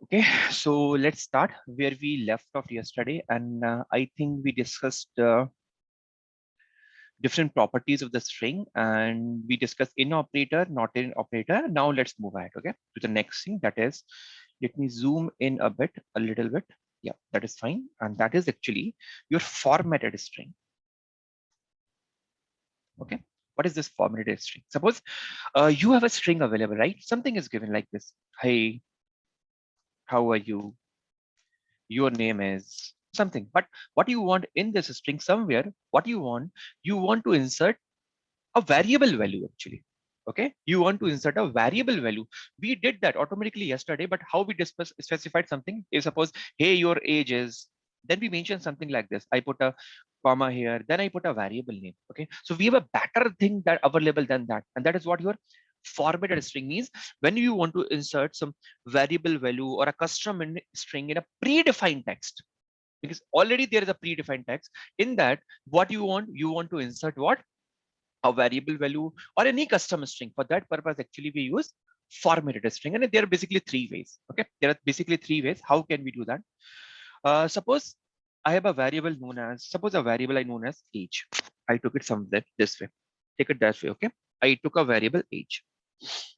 Okay, so let's start where we left off yesterday, and I think we discussed different properties of the string, and we discussed in operator, not in operator. Now let's move ahead, okay, to the next thing. That is, let me zoom in a little bit. Yeah, that is fine, and that is actually your formatted string. Okay, what is this formatted string? Suppose you have a string available, right? Something is given like this: Hey, how are you? Your name is something. But what you want in this string somewhere, what you want to insert a variable value actually. Okay, you want to insert a variable value. We did that automatically yesterday, but how we discuss specified something is, suppose, hey, your age is, then we mention something like this. I put a comma here, then I put a variable name. Okay, so we have a better thing that available than that, and that is what your formatted string means. When you want to insert some variable value or a custom string in a predefined text, because already there is a predefined text in that, what you want to insert what, a variable value or any custom string. For that purpose, actually, we use formatted string, and there are basically three ways. Okay, there are basically three ways. How can we do that? Suppose I have a variable known as, suppose a variable I known as age. I took it somewhere this way. Take it that way. Okay, I took a variable age.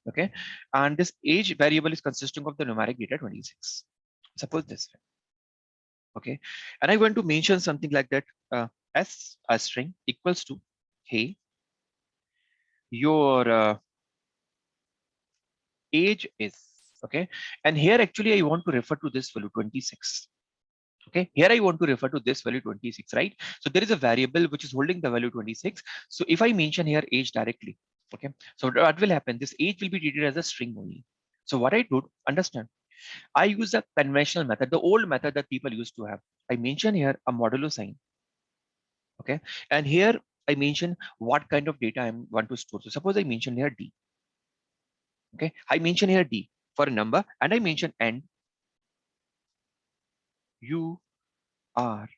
Okay, and this age variable is consisting of the numeric data 26. Suppose this way. Okay, and I want to mention something like that. S a string equals to, hey, your age is, okay, and here actually I want to refer to this value 26. Okay, here I want to refer to this value 26, right? So there is a variable which is holding the value 26. So if I mention here age directly, okay, so what will happen, this age will be treated as a string only. So what I do, understand, I use a conventional method, the old method that people used to have. I mention here a modulo sign. Okay, and here I mention what kind of data I want to store. So suppose I mention here d. Okay, I mention here d for a number, and I mention and you are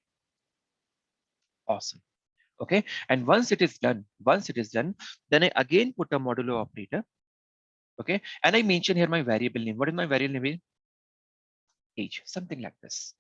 awesome. Okay, and once it is done, then I again put a modulo operator. Okay, and I mention here my variable name. What is my variable name? Age, something like this.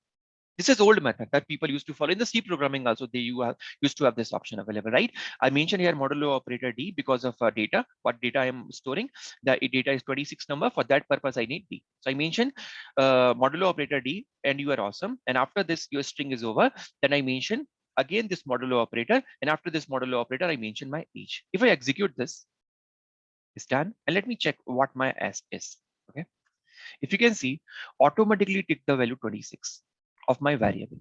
This is old method that people used to follow in the C programming. Also, used to have this option available, right? I mentioned here modulo operator d because of data. What data I am storing? The data is 26 number. For that purpose, I need d. So I mentioned modulo operator d, and you are awesome. And after this, your string is over. Then I mention again this modulo operator, and after this modulo operator, I mention my age. If I execute this, it's done. And let me check what my s is. Okay, if you can see, automatically take the value 26 of my variable.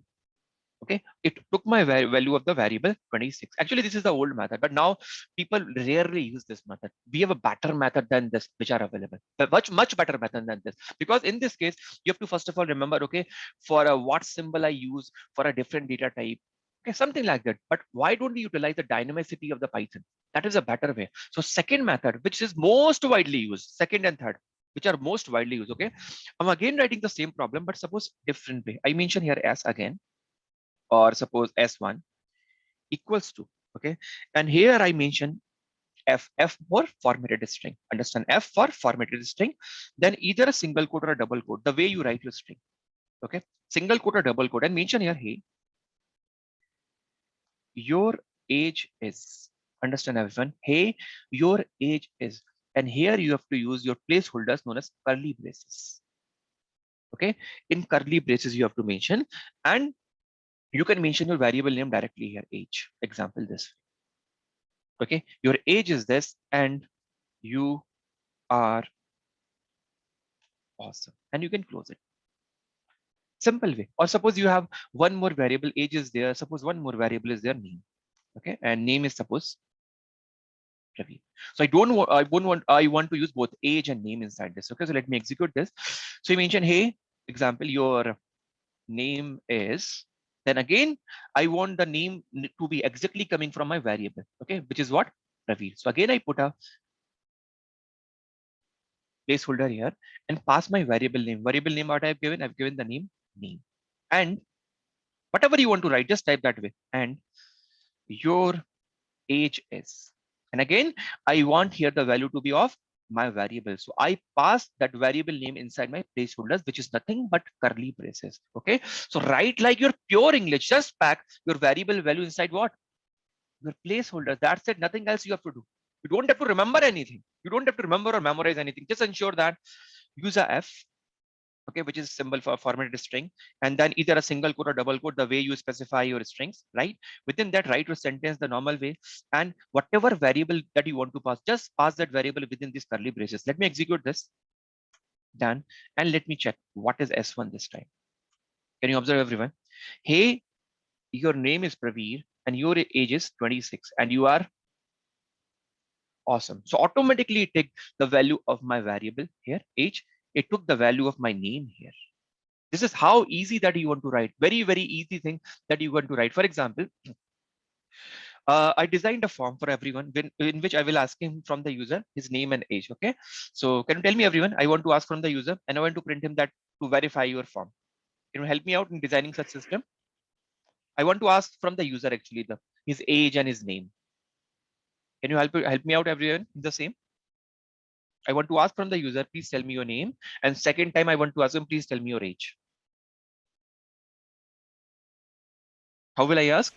Okay, it took my value of the variable 26. Actually, this is the old method, but now people rarely use this method. We have a better method than this which are available, but much better method than this, because in this case you have to first of all remember, okay, for a what symbol I use for a different data type. Okay, something like that. But why don't we utilize the dynamicity of the Python? That is a better way. So second method, which is most widely used, second and third, which are most widely used. Okay, I'm again writing the same problem, but suppose different way. I mention here as again, or suppose S1 equals to, okay, and here I mention F for formatted string. Understand, F for formatted string, then either a single quote or a double quote, the way you write your string. Okay, single quote or double quote, and mention here, hey, your age is. Understand everyone, hey, your age is, and here you have to use your placeholders known as curly braces. Okay, in curly braces you have to mention, and you can mention your variable name directly here, age. Example this. Okay, your age is this, and you are awesome, and you can close it. Simple way. Or suppose you have one more variable, age is there. Suppose one more variable is their name. Okay, and name is suppose Ravi. So I don't want, I won't want, I want to use both age and name inside this. Okay, so let me execute this. So you mention, hey, example, your name is, then again I want the name to be exactly coming from my variable, okay, which is what, Ravi. So again I put a placeholder here and pass my variable name. Variable name, what I've given the name, and whatever you want to write, just type that way. And your age is, and again I want here the value to be of my variable. So I pass that variable name inside my placeholders, which is nothing but curly braces. Okay. So write like your pure English, just pack your variable value inside what? Your placeholders. That's it. Nothing else you have to do. You don't have to remember anything. You don't have to remember or memorize anything. Just ensure that use a F, okay, which is symbol for formatted string, and then either a single quote or double quote, the way you specify your strings, right? Within that, write your sentence the normal way, and whatever variable that you want to pass, just pass that variable within these curly braces. Let me execute this. Done. And let me check what is S1 this time. Can you observe, everyone? Hey, your name is Praveer and your age is 26 and you are awesome. So automatically it take the value of my variable here, age. It took the value of my name here. This is how easy that you want to write. Very, very easy thing that you want to write. For example, I designed a form for everyone in which I will ask him from the user his name and age. Okay. So can you tell me, everyone? I want to ask from the user and I want to print him that to verify your form. Can you help me out in designing such system? I want to ask from the user actually his age and his name. Can you help me out, everyone? The same. I want to ask from the user, please tell me your name. And second time, I want to ask him, please tell me your age. How will I ask?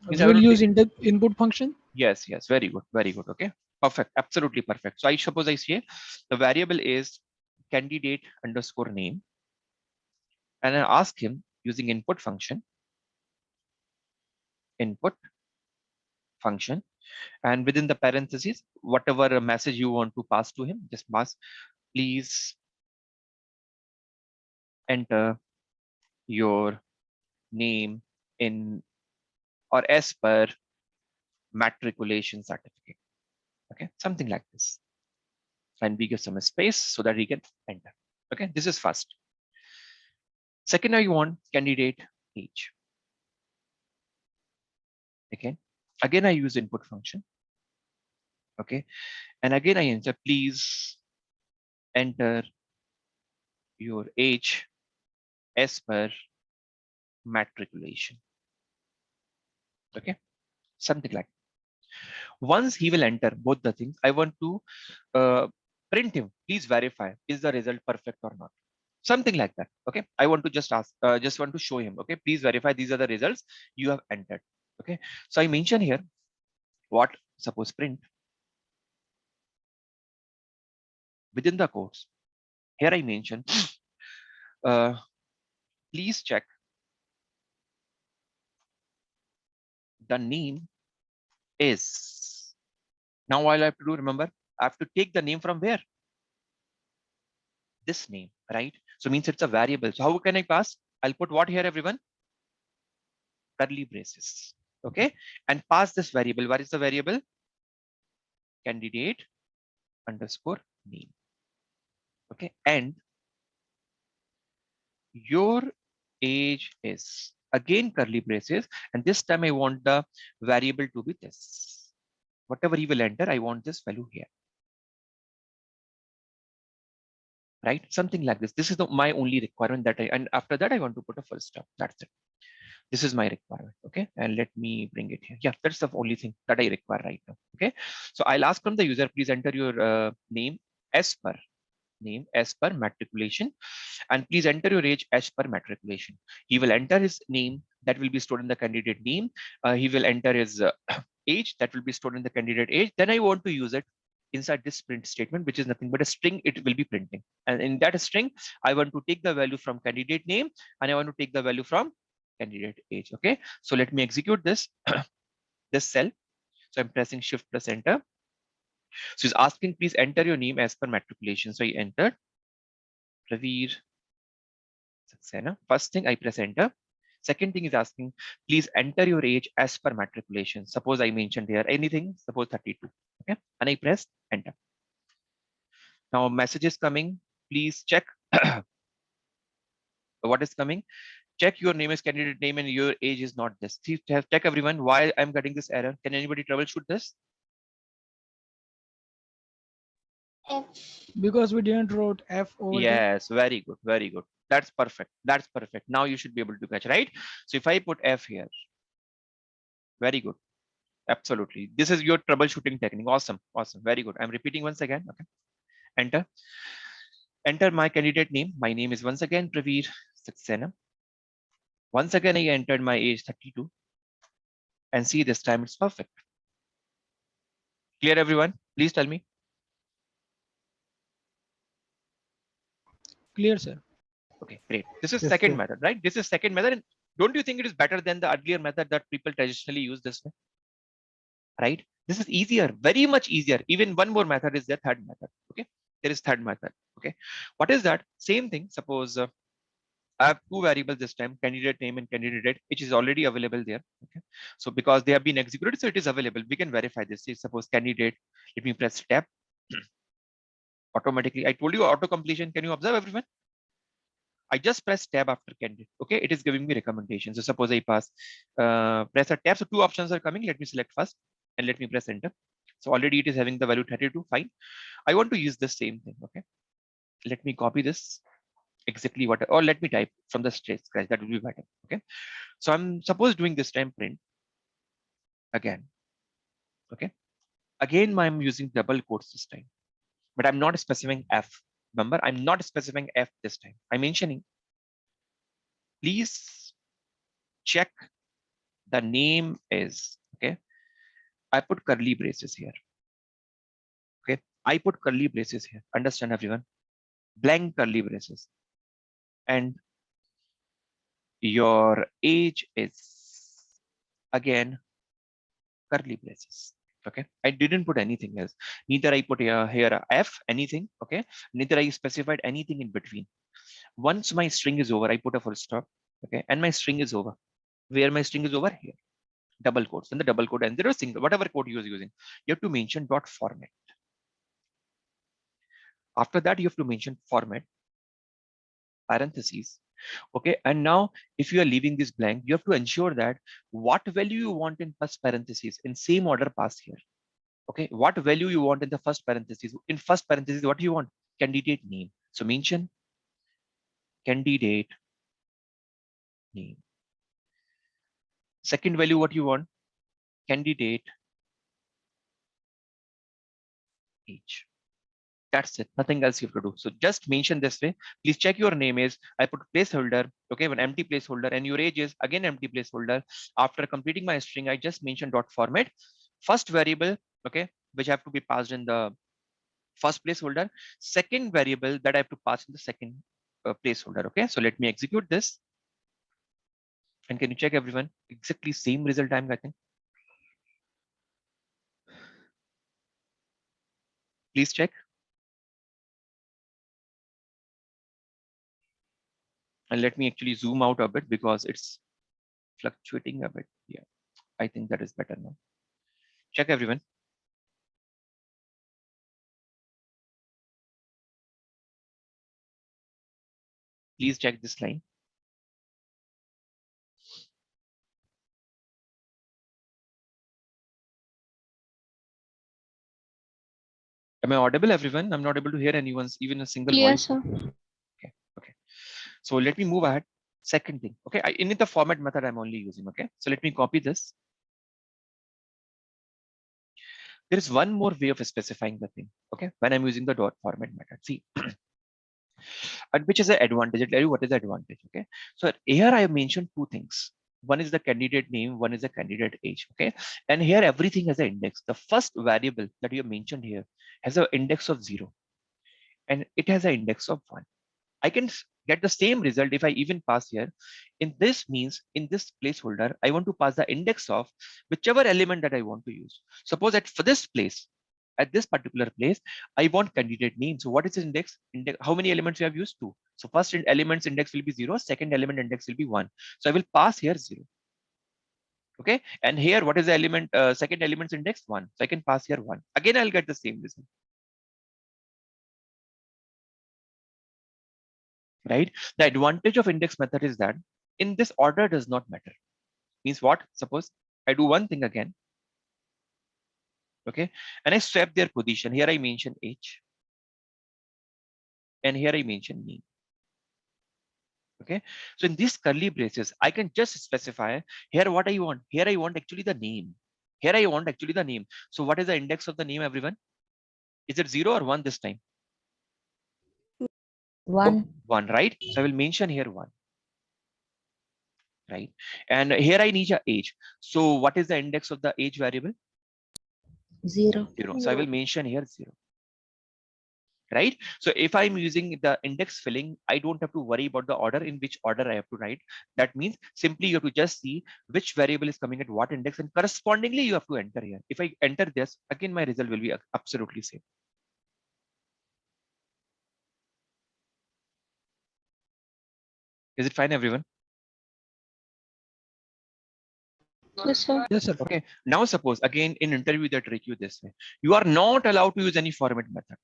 We will use input function. Yes, yes, very good, very good. Okay, perfect, absolutely perfect. So I suppose I say the variable is candidate underscore name, and I ask him using input function, and within the parentheses, whatever message you want to pass to him, just pass, please enter your name in or as per matriculation certificate. Okay, something like this. And we give some space so that he can enter. Okay, this is first. Second, I want candidate age. Okay, again I use input function. Okay, and again I enter, please enter your age as per matriculation. Okay, something like that. Once he will enter both the things, I want to print him. Please verify, is the result perfect or not? Something like that. Okay, I want to just ask, just want to show him. Okay, please verify these are the results you have entered. Okay, so I mention here what, suppose print within the course. Here I mention, please check the name is. Now all I have to do, remember, I have to take the name from where? This name, right? So means it's a variable. So how can I pass? I'll put what here, everyone? Curly braces. Okay, and pass this variable. What is the variable? Candidate underscore name. Okay, and your age is, again curly braces, and this time I want the variable to be this. Whatever he will enter, I want this value here. Right? Something like this. This is my only requirement that and after that I want to put a full stop. That's it. This is my requirement. Okay, and let me bring it here. Yeah, that's the only thing that I require right now. Okay, so I'll ask from the user, please enter your name as per matriculation, and please enter your age as per matriculation. He will enter his name, that will be stored in the candidate name. He will enter his age, that will be stored in the candidate age. Then I want to use it inside this print statement, which is nothing but a string. It will be printing, and in that string I want to take the value from candidate name and I want to take the value from candidate age. Okay, so let me execute this this cell. So I'm pressing shift plus enter. So he's asking, please enter your name as per matriculation. So I entered Praveer Saxena. First thing I press enter. Second thing is asking, please enter your age as per matriculation. Suppose I mentioned here anything, suppose 32. Okay, and I press enter. Now message is coming. Please check what is coming. Check your name is candidate name and your age is not this. Check everyone why I'm getting this error. Can anybody troubleshoot this? Because we didn't wrote F over there. Yes, very good, very good. That's perfect. That's perfect. Now you should be able to catch, right? So if I put F here, very good. Absolutely. This is your troubleshooting technique. Awesome. Awesome. Very good. I'm repeating once again. Okay. Enter. Enter my candidate name. My name is once again Praveer Saxena. Once again, I entered my age 32 and see this time it's perfect. Clear everyone? Please tell me. Clear, sir. Okay, great. This is Yes, second sir. method, right? This is second method. And don't you think it is better than the earlier method that people traditionally use this way? Right? This is easier, very much easier. Even one more method is the third method. Okay. There is third method. Okay. What is that? Same thing. Suppose I have two variables this time, candidate name and candidate date, which is already available there. Okay. So because they have been executed, so it is available. We can verify this. Say, suppose candidate, let me press tab. Automatically, I told you auto completion. Can you observe everyone? I just press tab after candidate. Okay, it is giving me recommendations. So suppose I press a tab. So two options are coming. Let me select first and let me press enter. So already it is having the value 32. Fine. I want to use the same thing. Okay. Let me copy this exactly what, or let me type from the scratch. That will be better. Okay. So I'm suppose doing this time print again. Okay. Again, I'm using double quotes this time, but I'm not specifying F. Remember, I'm not specifying F this time. I'm mentioning, please check the name is, okay. I put curly braces here. Okay. I put curly braces here. Understand everyone? Blank curly braces. And your age is again curly braces. Okay. I didn't put anything else. Neither I put here a F, anything. Okay. Neither I specified anything in between. Once my string is over, I put a full stop. Okay. And my string is over. Where my string is over here. Double quotes. And the double quote and there is single, whatever quote you are using. You have to mention dot format. After that, you have to mention format, parentheses. Okay. And now if you are leaving this blank, you have to ensure that what value you want in first parentheses in same order pass here. Okay. What value you want in the first parentheses? In first parentheses, what do you want? Candidate name. So mention candidate name. Second value, what you want? Candidate age. That's it. Nothing else you have to do. So just mention this way. Please check your name is, I put placeholder, okay, one empty placeholder, and your age is again empty placeholder. After completing my string, I just mentioned dot format. First variable, okay, which have to be passed in the first placeholder. Second variable that I have to pass in the second placeholder. Okay, so let me execute this. And can you check everyone? Exactly same result I'm getting. Please check. And let me actually zoom out a bit because it's fluctuating a bit. Yeah, I think that is better now. Check everyone. Please check this line. Am I audible, everyone? I'm not able to hear anyone's, even a single Clear, voice. sir. Okay. Okay. So let me move ahead. Second thing. Okay. In the format method, I'm only using. Okay. So let me copy this. There is one more way of specifying the thing. Okay. When I'm using the dot format method. See. And which is the advantage. I'll tell you what is the advantage. Okay. So here I have mentioned two things. One is the candidate name, one is the candidate age. Okay. And here everything has an index. The first variable that you have mentioned here has an index of 0 and it has an index of 1. I can get the same result if I even pass here. In this means in this placeholder, I want to pass the index of whichever element that I want to use. Suppose at for this place, at this particular place, I want candidate name. So what is index? How many elements you have used? 2. So first elements index will be 0. Second element index will be 1. So I will pass here 0. Okay. And here, what is the element? Second element's index 1. So I can pass here 1. Again, I'll get the same result. Right? The advantage of index method is that in this order does not matter. Means what? Suppose I do one thing again. Okay. And I swap their position. Here I mention age. And here I mention name. Okay. So in these curly braces, I can just specify here what I want. Here I want actually the name. Here I want actually the name. So what is the index of the name, everyone? Is it 0 or 1 this time? 1. 1, right? So I will mention here 1. Right? And here I need a age. So what is the index of the age variable? 0. 0. So I will mention here 0. Right? So if I'm using the index filling, I don't have to worry about the order in which order I have to write. That means simply you have to just see which variable is coming at what index, and correspondingly you have to enter here. If I enter this, again my result will be absolutely same. Is it fine, everyone? Yes, sir. Yes, sir. Okay. Now suppose again in interview they trick you this way. You are not allowed to use any format method.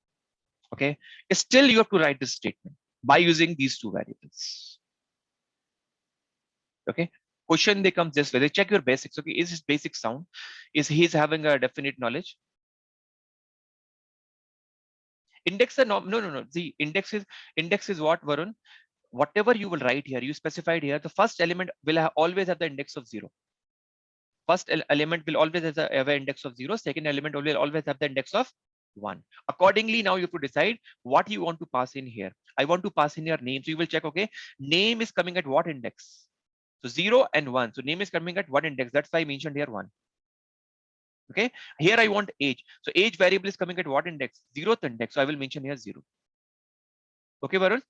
Okay. Still you have to write this statement by using these two variables. Okay. Question they come this way. They check your basics. Okay. Is his basic sound? Is he's having a definite knowledge? Index are no. The index is what, Varun? Whatever you will write here, you specified here, the first element will always have the index of 0. First element will always have an index of 0. Second element will always have the index of 1. Accordingly, now you have to decide what you want to pass in here. I want to pass in your name. So you will check, okay, name is coming at what index? So 0 and 1. So name is coming at what index? That's why I mentioned here 1. Okay. Here I want age. So age variable is coming at what index? 0th index. So I will mention here 0. Okay, Varun?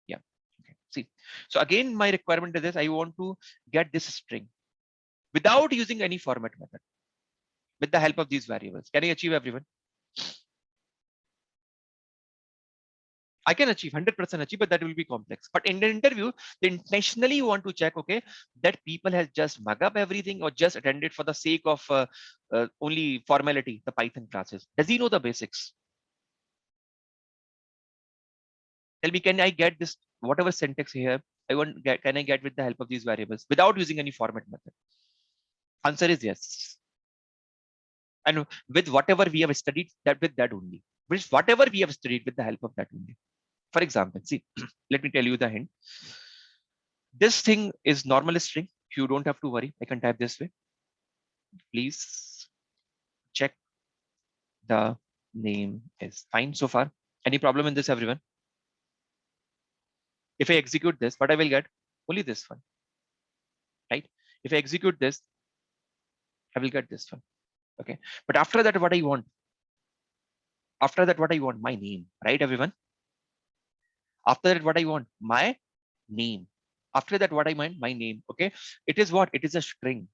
Yeah. Okay. See. So again, my requirement is this. I want to get this string without using any format method with the help of these variables. Can I achieve, everyone? I can achieve 100% achieve, but that will be complex. But in the interview, they intentionally want to check, okay, that people has just mug up everything or just attended for the sake of only formality, the Python classes. Does he know the basics? Tell me, can I get this, whatever syntax here, can I get with the help of these variables without using any format method? Answer is yes. And with whatever we have studied, that with that only. With whatever we have studied with the help of that only. For example, see, let me tell you the hint. This thing is normal string. You don't have to worry. I can type this way. Please check the name is fine so far. Any problem in this, everyone? If I execute this, what I will get? Only this one, right? If I execute this, I will get this one. Okay. But after that, what I want? After that, what I want? My name, right, everyone? After that, what I want? My name. After that, what I meant? My name. Okay. It is what? It is a string.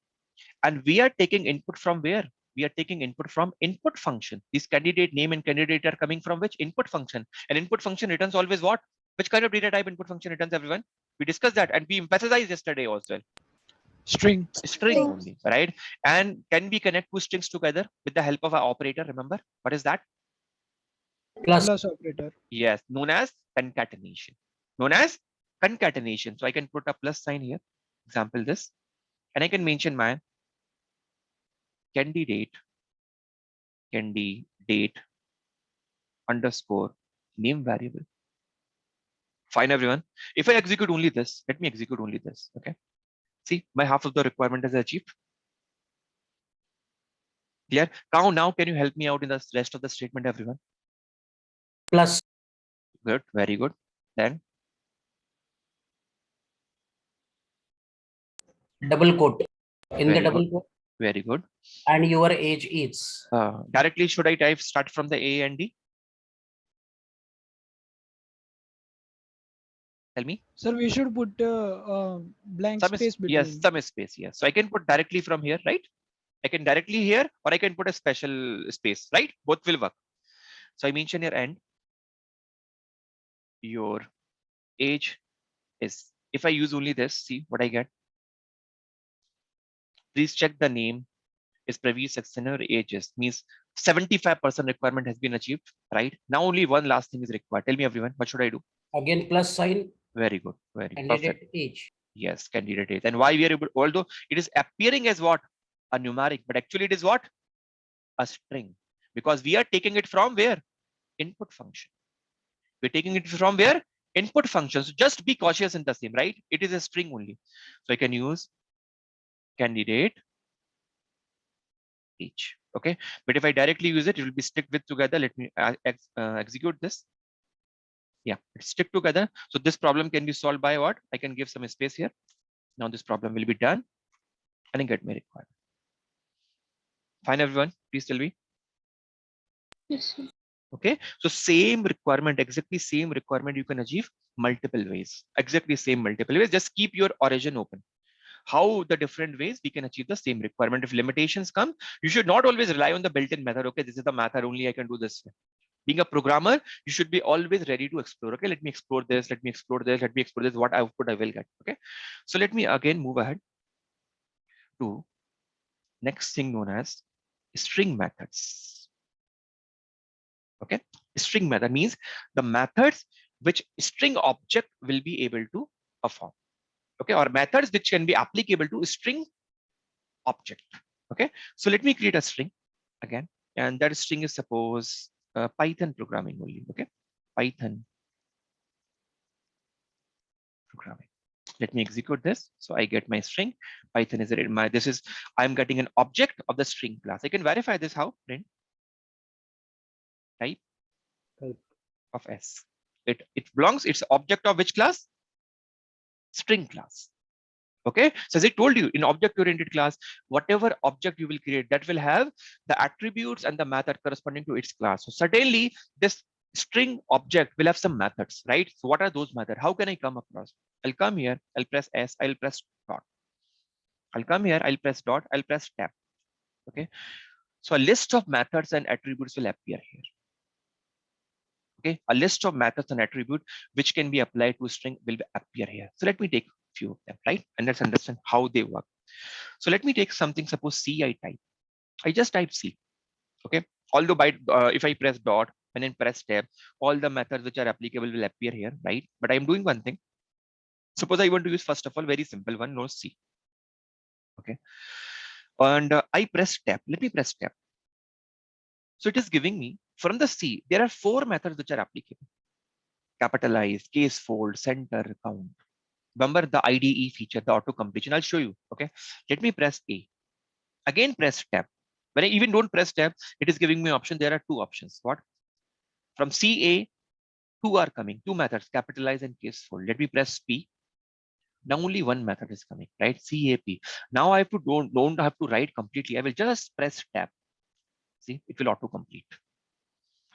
And we are taking input from where? We are taking input from input function. This candidate name and candidate are coming from which? Input function. And input function returns always what? Which kind of data type input function returns, everyone? We discussed that and we emphasized yesterday also. String. String only, right? And can we connect two strings together with the help of an operator? Remember, what is that? Plus. Plus operator. Yes, known as concatenation. Known as concatenation. So I can put a plus sign here. Example this. And I can mention my candidate underscore name variable. Fine, everyone. If I execute only this, let me execute only this. Okay. See, my half of the requirement is achieved. Clear? Now can you help me out in the rest of the statement, everyone? Plus. Good. Very good. Then Double quote. In very the double good. quote. Very good. And your age is. Directly, should I type start from the A and D? Tell me. Sir, we should put blank space between. Yes, some space. Yes. So I can put directly from here, right? I can directly here, or I can put a special space, right? Both will work. So I mention your end. Your age is, if I use only this, see what I get. Please check the name is previous external ages, means 75% requirement has been achieved, right? Now only one last thing is required. Tell me, everyone, what should I do? Again, plus sign. Very good. Very candidate perfect. age. Yes, candidate age. And why we are able, although it is appearing as what? A numeric, but actually it is what? A string. Because we are taking it from where? Input function. We're taking it from where? Input function. So just be cautious in the same, right? It is a string only. So I can use candidate age. Okay, but if I directly use it, it will be stick with together. Let me execute this. Yeah, it's stick together. So this problem can be solved by what? I can give some space here. Now this problem will be done and I get my requirement. Fine, everyone. Please tell me. Yes, sir. Okay, so same requirement, exactly same requirement you can achieve multiple ways. Exactly same multiple ways. Just keep your origin open. How the different ways we can achieve the same requirement. If limitations come, you should not always rely on the built-in method. Okay, this is the method only I can do this. Being a programmer, you should be always ready to explore. Okay, let me explore this, let me explore this, let me explore this, what output I will get. Okay, so let me again move ahead to next thing known as string methods. Okay, string method means the methods which string object will be able to perform. Okay, or methods which can be applicable to string object. Okay, so let me create a string again, and that string is suppose Python programming only. Okay, Python programming. Let me execute this. So I get my string. Python is in my, this is, I'm getting an object of the string class. I can verify this how? Print type of S. It belongs, it's object of which class? String class. Okay, so as I told you, in object-oriented class, whatever object you will create, that will have the attributes and the method corresponding to its class. So certainly this string object will have some methods, right? So what are those methods? How can I come across? I'll come here, I'll press S, I'll press dot. I'll come here, I'll press dot, I'll press tab. Okay, so a list of methods and attributes will appear here. Okay, a list of methods and attributes which can be applied to a string will appear here. So let me take few of them, right? And let's understand how they work. So let me take something, suppose C I type. I just type C. Okay, although by if I press dot and then press tab, all the methods which are applicable will appear here, right? But I'm doing one thing. Suppose I want to use first of all very simple one, no C. Okay, and I press tab. Let me press tab. So it is giving me from the C, there are 4 methods which are applicable. Capitalize, case fold, center, count. Remember the IDE feature, the auto completion. I'll show you. Okay, let me press A. Again, press tab. When I even don't press tab, it is giving me option. There are 2 options. What? From CA, 2 are coming. 2 methods, capitalize and case fold. Let me press P. Now only 1 method is coming, right? CAP. Now I have to don't have to write completely. I will just press tab. See, it will auto complete.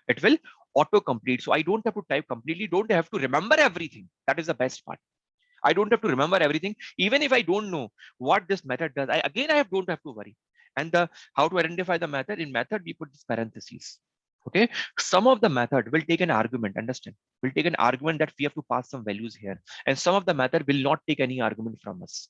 It will auto complete. So I don't have to type completely. Don't have to remember everything. That is the best part. I don't have to remember everything. Even if I don't know what this method does, I don't have to worry. And the how to identify the method, in method we put this parentheses. Okay, some of the method will take an argument. Understand? Will take an argument that we have to pass some values here, and some of the method will not take any argument from us.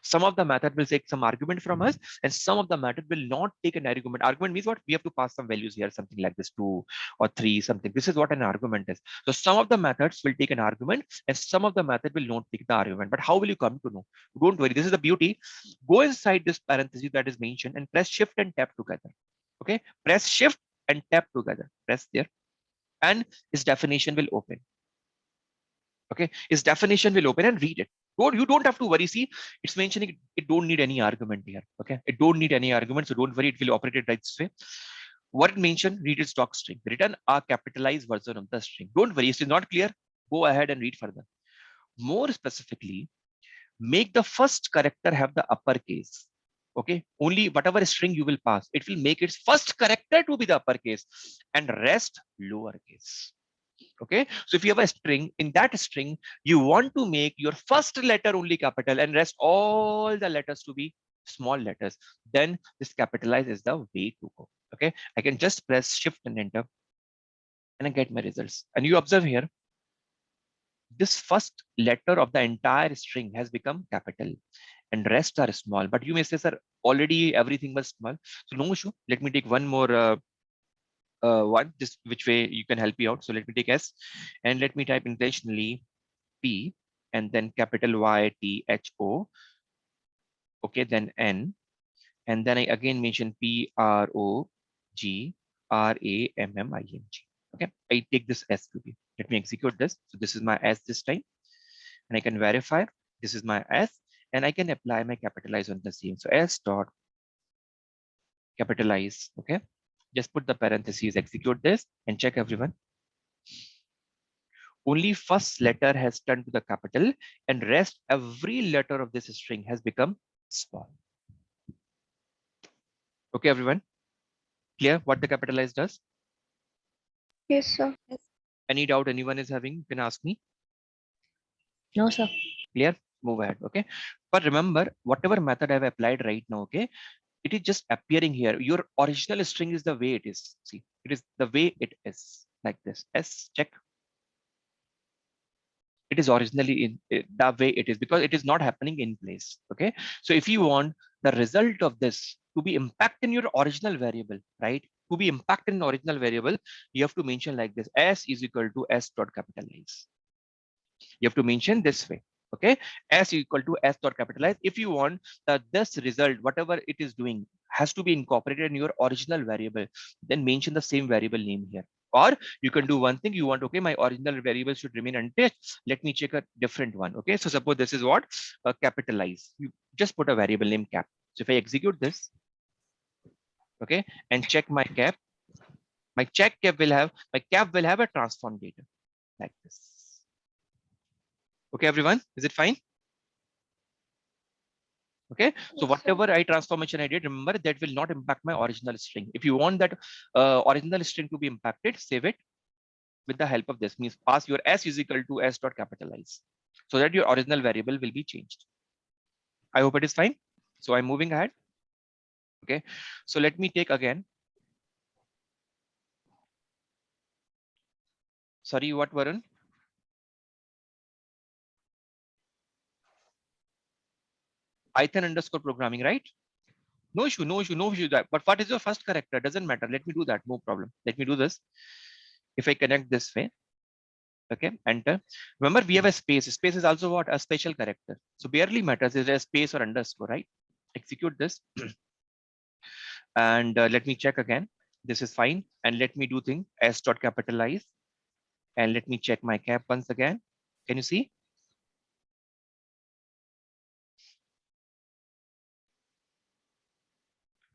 Some of the method will take some argument from us, and some of the method will not take an argument. Argument means what? We have to pass some values here, something like this, 2 or 3, something. This is what an argument is. So some of the methods will take an argument, and some of the method will not take the argument. But how will you come to know? Don't worry. This is the beauty. Go inside this parenthesis that is mentioned and press Shift and Tab together. Okay, press Shift and Tab together. Press there, and its definition will open. Okay, its definition will open and read it. You don't have to worry. See, it's mentioning it don't need any argument here. Okay, it don't need any argument, so don't worry, it will operate it right this way. What it mentioned, read its doc string, return a capitalized version of the string. Don't worry, if it's not clear, go ahead and read further. More specifically, make the first character have the uppercase. Okay, only whatever string you will pass, it will make its first character to be the uppercase and rest lowercase. Okay, so if you have a string, in that string you want to make your first letter only capital and rest all the letters to be small letters, then this capitalize is the way to go. Okay, I can just press Shift and Enter and I get my results. And you observe here, this first letter of the entire string has become capital and rest are small. But you may say, sir, already everything was small, so no issue. Let me take one more one, this which way you can help me out. So let me take S and let me type intentionally P and then capital YTHO. Okay, then N, and then I again mention PROGRAMMING. Okay, I take this S to be. Let me execute this. So this is my S this time, and I can verify this is my S, and I can apply my capitalize on the same. So S dot capitalize. Okay, just put the parentheses, execute this, and check everyone. Only first letter has turned to the capital, and rest every letter of this string has become small. Okay, everyone, clear what the capitalize does? Yes, sir. Any doubt anyone is having, you can ask me. No, sir. Clear? Move ahead. Okay, but remember, whatever method I've applied right now, okay, it is just appearing here. Your original string is the way it is. See, it is the way it is, like this. S, check. It is originally in the way it is, because it is not happening in place. Okay, so if you want the result of this to be impacted in your original variable, right, to be impacted in original variable, you have to mention like this: s is equal to s dot capitalize. You have to mention this way. Okay, s equal to s dot capitalize. If you want that this result, whatever it is doing, has to be incorporated in your original variable, then mention the same variable name here. Or you can do one thing. You want, okay, my original variable should remain untouched. Let me check a different one. Okay, so suppose this is what capitalize. You just put a variable name cap. So if I execute this, okay, and check my cap, my cap will have a transform data like this. Okay, everyone, is it fine? Okay, so Yes, whatever I transformation I did, remember that will not impact my original string. If you want that original string to be impacted, save it with the help of this. Means pass your s is equal to s dot capitalize, so that your original variable will be changed. I hope it is fine. So I'm moving ahead. Okay, so let me take again. Sorry, what, Varun? Python underscore programming, right? No issue, no issue, no issue. That, but what is your first character? Doesn't matter. Let me do that. No problem. Let me do this. If I connect this way, okay, enter. Remember, we have a space. Space is also what? A special character. So barely matters is there a space or underscore, right? Execute this. And let me check again. This is fine. And let me do thing s dot capitalize. And let me check my cap once again. Can you see?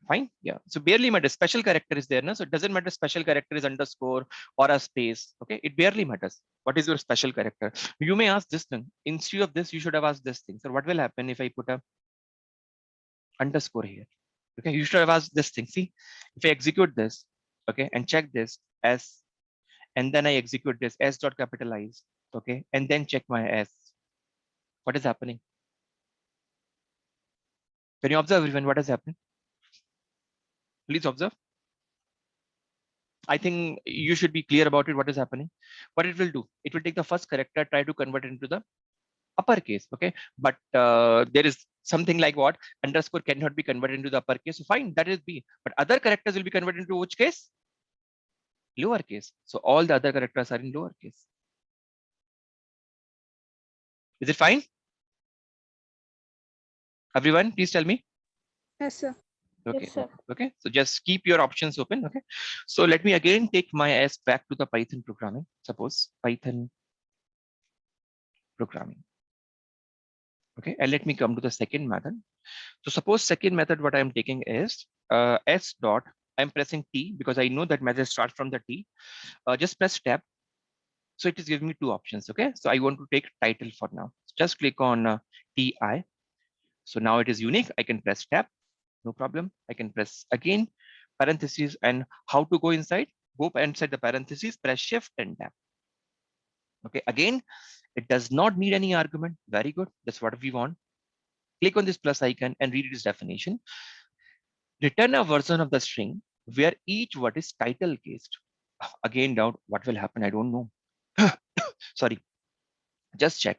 Fine. Yeah. So barely matters. Special character is there. No? So it doesn't matter special character is underscore or a space. Okay. It barely matters. What is your special character? You may ask this thing. Instead of this, you should have asked this thing. So what will happen if I put a underscore here? Okay. You should have asked this thing. See, if I execute this, okay, and check this s, and then I execute this s dot capitalize. Okay. And then check my s. What is happening? Can you observe even what has happened? Please observe. I think you should be clear about it. What is happening? What it will do? It will take the first character, try to convert it into the uppercase. Okay, but there is something like what underscore cannot be converted into the uppercase. So fine, that is B. But other characters will be converted into which case? Lowercase. So all the other characters are in lowercase. Is it fine? Everyone, please tell me. Yes, sir. Okay. Yes, sir. Okay. So just keep your options open. Okay. So let me again take my S back to the Python programming. Suppose Python programming. Okay. And let me come to the second method. So suppose second method, what I'm taking is S dot. I'm pressing T because I know that method starts from the T. Just press tab. So it is giving me two options. Okay. So I want to take title for now. Just click on TI. So now it is unique. I can press tab. No problem. I can press again parentheses, and how to go inside? Go inside the parentheses, press shift and tab. Okay, again, it does not need any argument. Very good. That's what we want. Click on this plus icon and read its definition. Return a version of the string where each word is title cased. Again, doubt what will happen. I don't know. Sorry. Just check.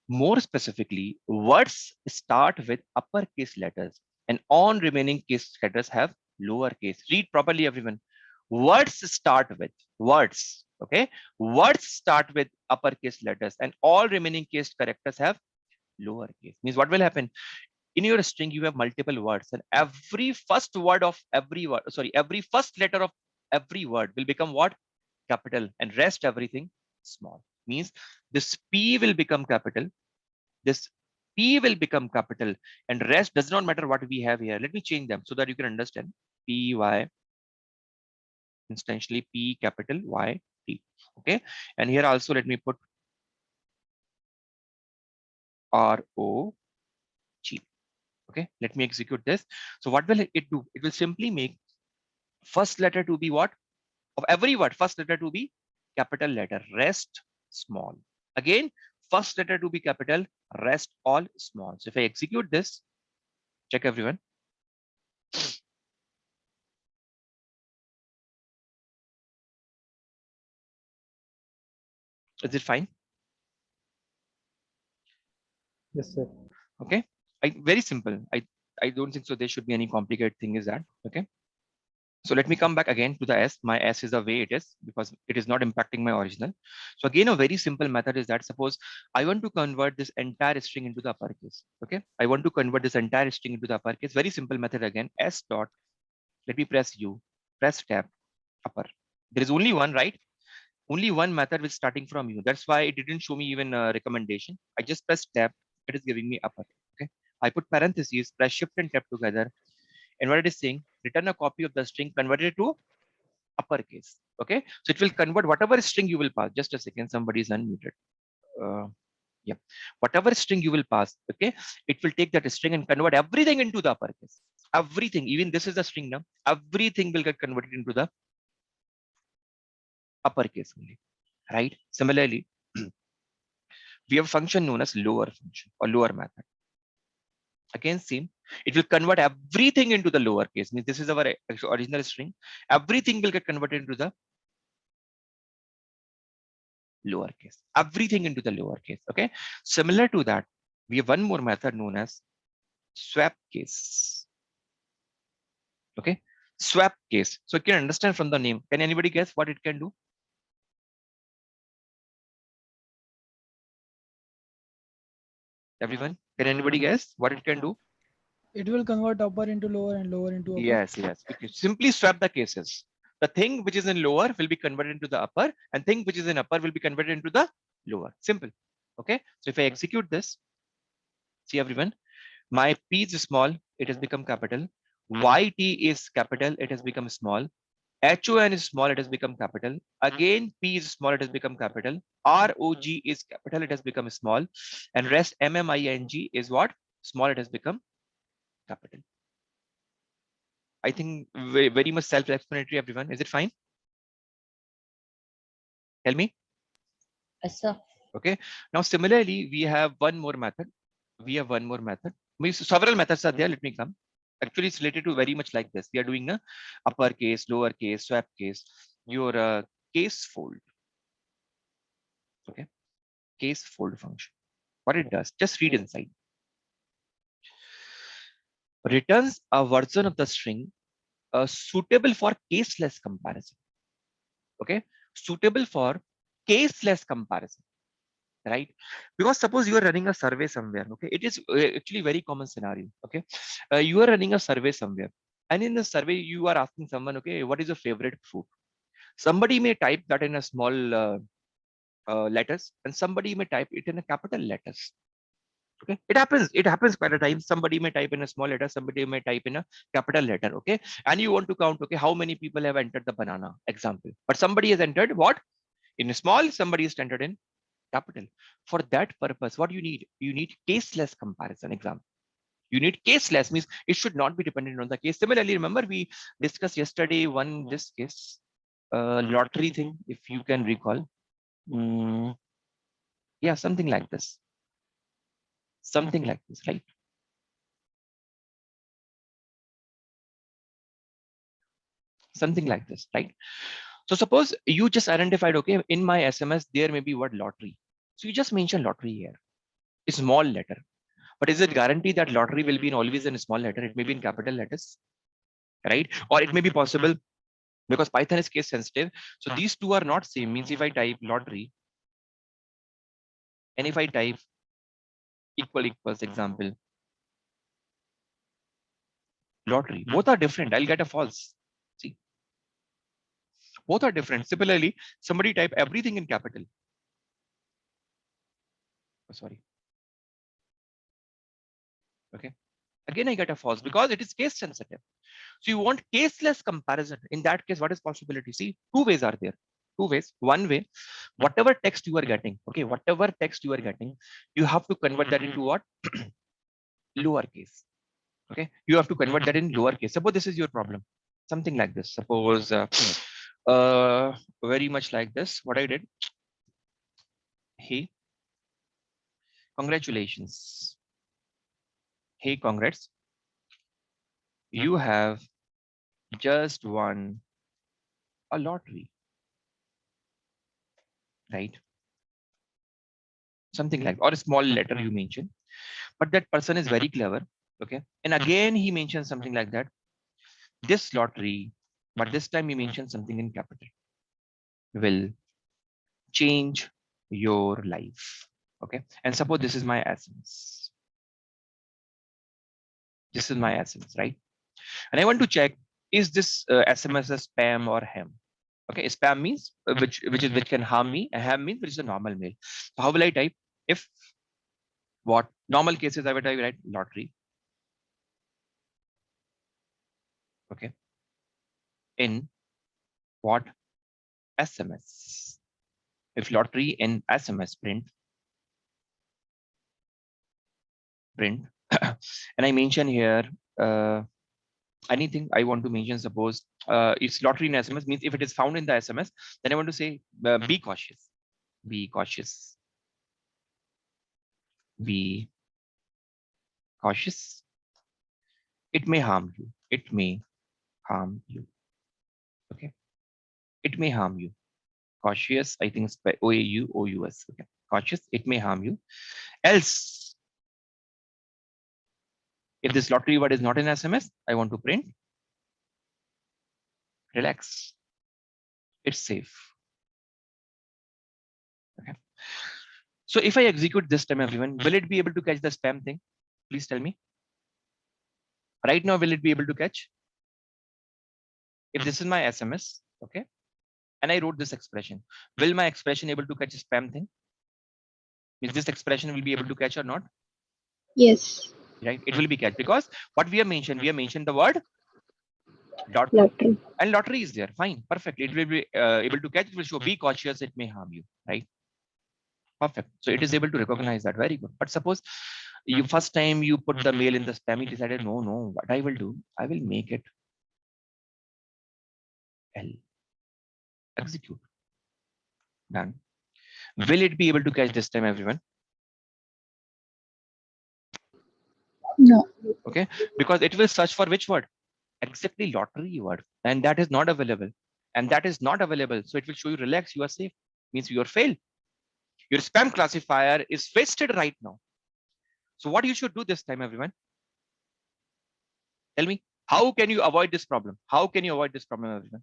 More specifically, words start with uppercase letters and all remaining case letters have lowercase. Read properly, everyone. Words start with words. Okay. Words start with uppercase letters and all remaining case characters have lowercase. Means what will happen? In your string, you have multiple words, and every first word of every word, sorry, every first letter of every word will become what? Capital, and rest everything small. Means this P will become capital, this P will become capital, and rest does not matter what we have here. Let me change them so that you can understand. PY, instantially P capital Y T. Okay, and here also let me put ROG. Okay, let me execute this. So what will it do? It will simply make first letter to be what? Of every word, first letter to be capital letter, rest small. Again, first letter to be capital, rest all small. So if I execute this, check everyone. Is it fine? Yes, sir. Okay, very simple. I don't think so there should be any complicated thing is that. Okay, so let me come back again to the S. My S is the way it is because it is not impacting my original. So again, a very simple method is that suppose I want to convert this entire string into the uppercase. Okay, I want to convert this entire string into the uppercase. Very simple method again. S dot. Let me press U. Press tab. Upper. There is only one, right? Only one method is starting from U. That's why it didn't show me even a recommendation. I just press tab. It is giving me upper. Okay. I put parentheses, press shift and tab together. And what it is saying, return a copy of the string, convert it to uppercase. Okay. So it will convert whatever string you will pass. Just a second. Somebody is unmuted. Yeah. Whatever string you will pass. Okay. It will take that string and convert everything into the uppercase. Everything. Even this is the string now. Everything will get converted into the uppercase only. Right. Similarly, we have a function known as lower function or lower method. Again, same. It will convert everything into the lower case. Means this is our original string. Everything will get converted into the lower case. Everything into the lower case. Okay. Similar to that, we have one more method known as swap case. Okay. Swap case. So you can understand from the name. Can anybody guess what it can do? Everyone, can anybody guess what it can do? It will convert upper into lower and lower into upper. Yes, yes. Okay. Simply swap the cases. The thing which is in lower will be converted into the upper, and thing which is in upper will be converted into the lower. Simple. Okay. So if I execute this, see everyone, my P is small, it has become capital. YT is capital, it has become small. HON is small, it has become capital. Again, P is small, it has become capital. ROG is capital, it has become small. And rest MMING is what? Small, it has become capital. I think very much self-explanatory, everyone. Is it fine? Tell me. Yes, sir. Okay. Now, similarly, we have one more method. Several methods are there. Let me come. Actually, it's related to very much like this. We are doing a uppercase, lowercase, swap case, your case fold. Okay. Case fold function. What it does, just read inside. Returns a version of the string suitable for caseless comparison. Okay. Suitable for caseless comparison. Right, because suppose you are running a survey somewhere. Okay, it is actually very common scenario. Okay, you are running a survey somewhere, and in the survey you are asking someone, okay, what is your favorite fruit? Somebody may type that in a small letters, and somebody may type it in a capital letters. Okay, it happens quite a time. Somebody may type in a small letter, somebody may type in a capital letter. Okay, and you want to count, okay, how many people have entered the banana example, but somebody has entered what in small, somebody is entered in capital. For that purpose, what you need caseless comparison example. You need caseless means it should not be dependent on the case. Similarly, remember we discussed yesterday this case lottery thing, if you can recall. Yeah, something like this, right? Something like this, right? So suppose you just identified, okay, in my SMS there may be word lottery, so you just mention lottery here, a small letter. But is it guaranteed that lottery will be always in a small letter? It may be in capital letters, right? Or it may be possible because Python is case sensitive. So these two are not same. Means if I type lottery and if I type equals example, lottery, both are different. I'll get a false. See, both are different. Similarly, somebody type everything in capital. Oh, sorry. Okay. Again, I get a false because it is case sensitive. So you want caseless comparison. In that case, what is possibility? See, two ways are there. Two ways. One way, whatever text you are getting, okay, whatever text you are getting, you have to convert that into what? Lowercase. Okay, you have to convert that in lowercase. Suppose this is your problem, something like this. Suppose very much like this. What I did, hey, congratulations. Hey, congrats. You have just won a lottery, right? Something like, or a small letter you mention, but that person is very clever. Okay, and again he mentions something like that. This lottery, but this time he mentions something in capital, will change your life. Okay, and suppose this is my essence. This is my essence, right? And I want to check, is this SMS a spam or ham? Okay, spam means which can harm me, and ham means which is a normal mail. So how will I type? If what normal cases I would type, right, lottery. Okay, in what SMS? If lottery in SMS, print, and I mention here anything I want to mention. Suppose it's lottery in SMS means if it is found in the SMS, then I want to say be cautious. Be cautious. Be cautious. It may harm you. It may harm you. Okay. It may harm you. Cautious, I think it's by OAU-OUS. Okay. Cautious, it may harm you. Else, if this lottery word is not in SMS, I want to print. Relax. It's safe. Okay. So if I execute this time, everyone, will it be able to catch the spam thing? Please tell me. Right now, will it be able to catch? If this is my SMS, okay, and I wrote this expression, will my expression able to catch a spam thing? Is this expression will be able to catch or not? Yes. Right, it will be catch because what we have mentioned the word lottery, Lottery. and lottery is there. Fine, perfect. It will be able to catch. It will show be cautious. It may harm you. Right. Perfect. So it is able to recognize that. Very good. But suppose you first time you put the mail in the spam, it decided no. What I will do, I will make it L. Execute. Done. Will it be able to catch this time, everyone? No. Okay, because it will search for which word? Exactly lottery word, and that is not available. And that is not available. So it will show you relax, you are safe. Means you are failed. Your spam classifier is wasted right now. So what you should do this time, everyone? Tell me, how can you avoid this problem? How can you avoid this problem, everyone?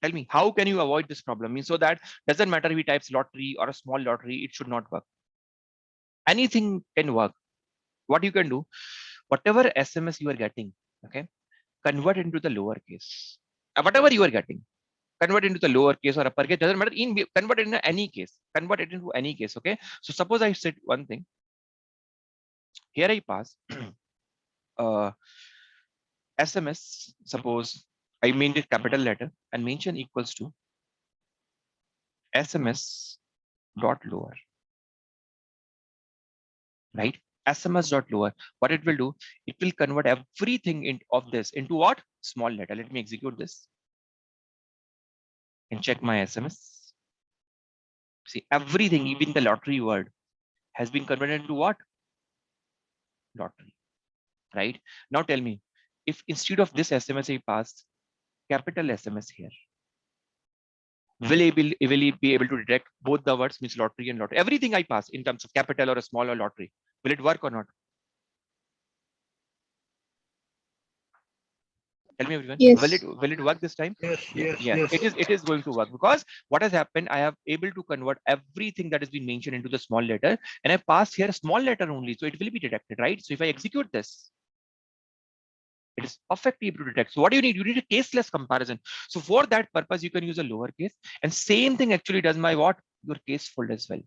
Tell me, how can you avoid this problem? Means so that doesn't matter if he types lottery or a small lottery, it should not work. Anything can work. What you can do, whatever SMS you are getting, okay, convert into the lowercase. Whatever you are getting, convert into the lowercase or uppercase, doesn't matter. Convert it into any case. Convert it into any case. Okay. So suppose I said one thing. Here I pass SMS. Suppose I made it capital letter and mention equals to SMS dot lower. Right? SMS dot lower. What it will do, it will convert everything of this into what? Small letter. Let me execute this and check my SMS. See, everything, even the lottery word, has been converted into what? Lottery. Right? Now tell me, if instead of this SMS I pass capital SMS here, will it be able to detect both the words, means lottery and lottery? Everything I pass in terms of capital or a small or lottery, will it work or not? Tell me, everyone. Yes. Will it work this time? Yes. It is going to work because what has happened, I have able to convert everything that has been mentioned into the small letter, and I passed here a small letter only, so it will be detected, right? So if I execute this, it is perfectly able to detect. So what do you need? You need a caseless comparison. So for that purpose, you can use a lowercase, and same thing actually does my what? Your case fold as well.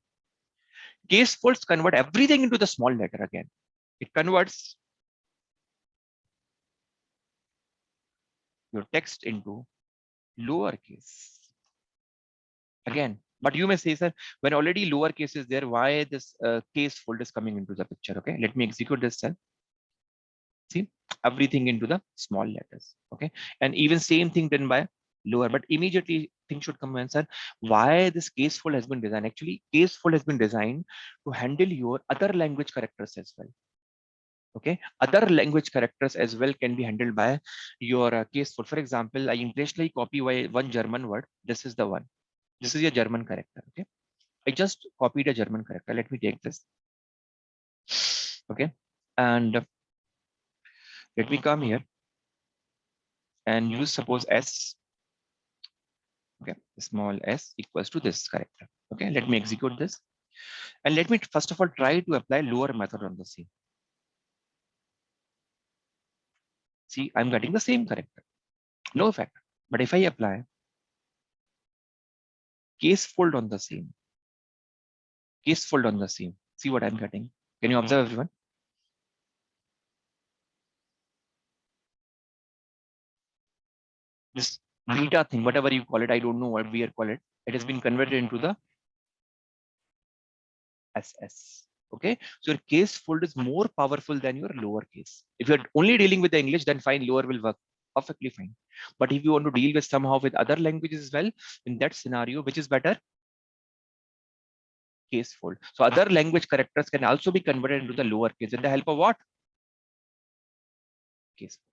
Case folds convert everything into the small letter again. It converts your text into lowercase. Again, but you may say, sir, when already lowercase is there, why this case fold is coming into the picture? Okay, let me execute this cell. See, everything into the small letters. Okay, and even same thing done by lower, but immediately things should come and, sir, why this case fold has been designed? Actually, case fold has been designed to handle your other language characters as well. Okay, other language characters as well can be handled by your case fold. For example, I intentionally copy one German word. This is the one. This is your German character. Okay, I just copied a German character. Let me take this. Okay, and let me come here and use suppose S. Okay, small s equals to this character. Okay, let me execute this. And let me first of all try to apply lower method on the same. See, I'm getting the same character. No effect. But if I apply case fold on the same, case fold on the same, see what I'm getting. Can you observe, everyone? This beta thing, whatever you call it, I don't know what we are call it. It has been converted into the SS. Okay, so your case fold is more powerful than your lower case. If you're only dealing with the English, then fine, lower will work perfectly fine. But if you want to deal with somehow with other languages as well, in that scenario, which is better? Case fold. So other language characters can also be converted into the lower case with the help of what? Case fold.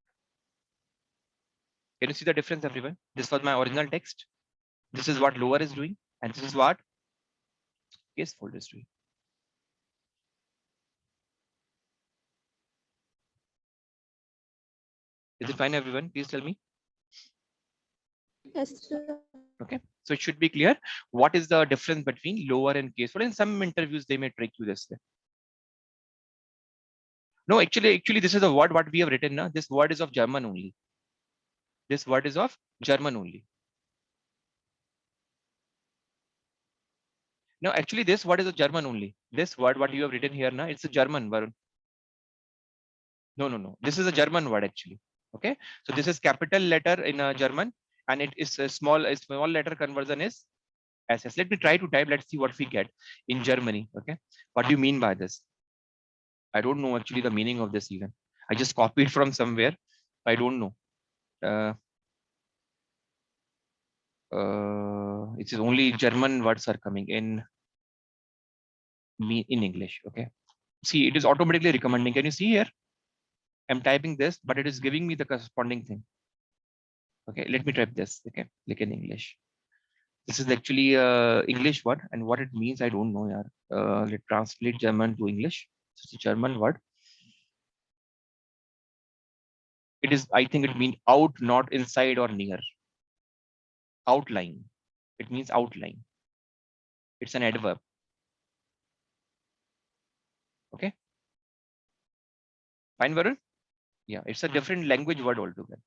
Can you see the difference, everyone? This was my original text. This is what lower is doing, and this is what case fold is doing. Is it fine, everyone? Please tell me. Yes, sir. Okay, so it should be clear what is the difference between lower and case fold. In some interviews, they may trick you this way. No, actually, this is a word what we have written now. This word is of German only. This word is of German only. No, actually, this word is a German only. This word what you have written here now, it's a German word. No. This is a German word actually. Okay, so this is capital letter in German, and it is a small letter conversion is SS. Let me try to type. Let's see what we get in Germany. Okay, what do you mean by this? I don't know actually the meaning of this even. I just copied from somewhere. I don't know. It is only German words are coming in English. Okay, see, it is automatically recommending. Can you see here? I'm typing this, but it is giving me the corresponding thing. Okay, let me type this. Okay, like in English. This is actually English word, and what it means I don't know. Yeah, let's translate German to English. It's a German word. It is, I think it means out, not inside or near. Outline. It means outline. It's an adverb. Okay. Fine, Varun? Yeah, it's a different language word altogether.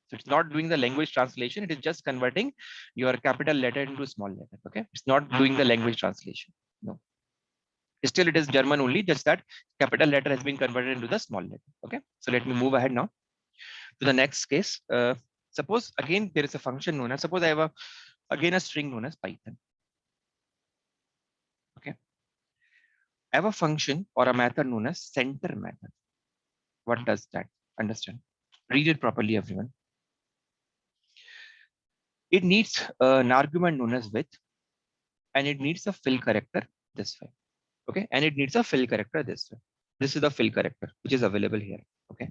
So it's not doing the language translation. It is just converting your capital letter into small letter. Okay. It's not doing the language translation. No. Still, it is German only, just that capital letter has been converted into the small letter. Okay. So let me move ahead now to the next case. Suppose again there is a function known as, suppose I have again a string known as Python. Okay. I have a function or a method known as center method. What does that? Understand? Read it properly, everyone. It needs an argument known as width, and it needs a fill character this way. Okay, and it needs a fill character this way. This is the fill character which is available here. Okay,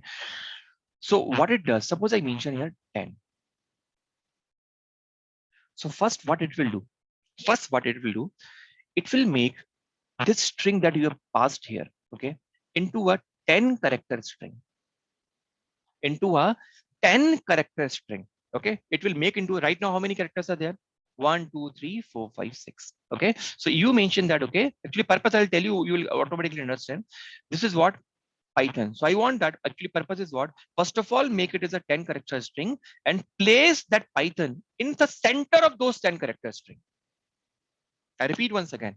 so what it does, suppose I mention here 10. So first what it will do, it will make this string that you have passed here, okay, into a 10 character string. Okay, it will make into, right now how many characters are there? 1, 2, 3, 4, 5, 6. Okay, so you mentioned that. Okay, actually purpose I'll tell you, you will automatically understand. This is what Python. So I want that, actually purpose is what? First of all, make it as a 10 character string and place that Python in the center of those 10 character string. I repeat once again.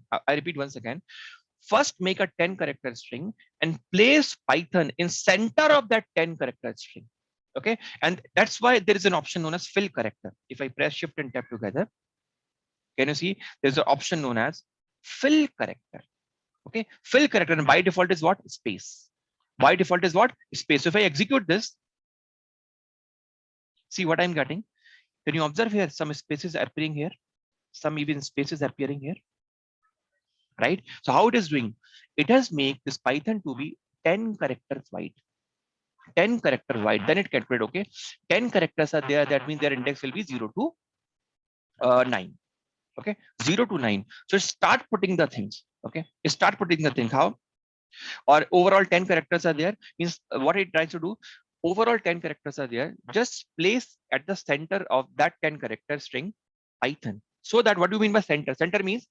first make a 10 character string and place Python in center of that 10 character string. Okay. And that's why there is an option known as fill character. If I press shift and tab together, can you see there's an option known as fill character? Okay. Fill character, and by default is what? Space. By default is what? Space. So if I execute this, see what I'm getting. Can you observe here? Some spaces appearing here, some even spaces appearing here, right? So how it is doing? It has make this Python to be 10 characters wide. 10 character wide. Then it calculate, okay, 10 characters are there. That means their index will be 0 to 9. Okay, 0 to 9. So start putting the things. Okay, start putting the thing. How? Or overall 10 characters are there. Means what it tries to do, overall 10 characters are there. Just place at the center of that 10 character string Python. So that, what do you mean by center? Center means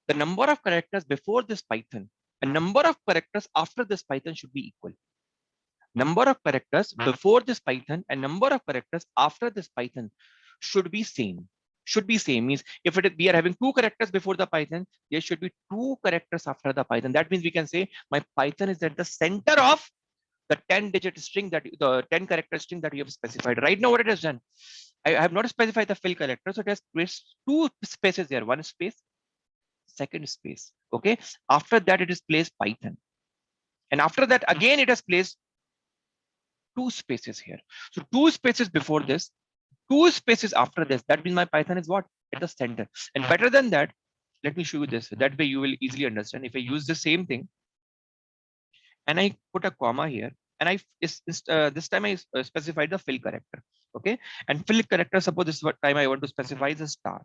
the number of characters before this Python and number of characters after this Python should be equal. Number of characters before this Python and number of characters after this Python should be same. Should be same means if we are having 2 characters before the Python, there should be 2 characters after the Python. That means we can say my Python is at the center of the 10-digit string, that the 10 character string that you have specified. Right now, what it has done, I have not specified the fill character, so it has placed 2 spaces there, 1 space, second space. Okay. After that, it is placed Python, and after that again it has placed 2 spaces here. So 2 spaces before this, 2 spaces after this. That means my Python is what? At the center. And better than that, let me show you this. That way you will easily understand. If I use the same thing and I put a comma here, and this time I specified the fill character. Okay. And fill character, suppose this is what time I want to specify the star.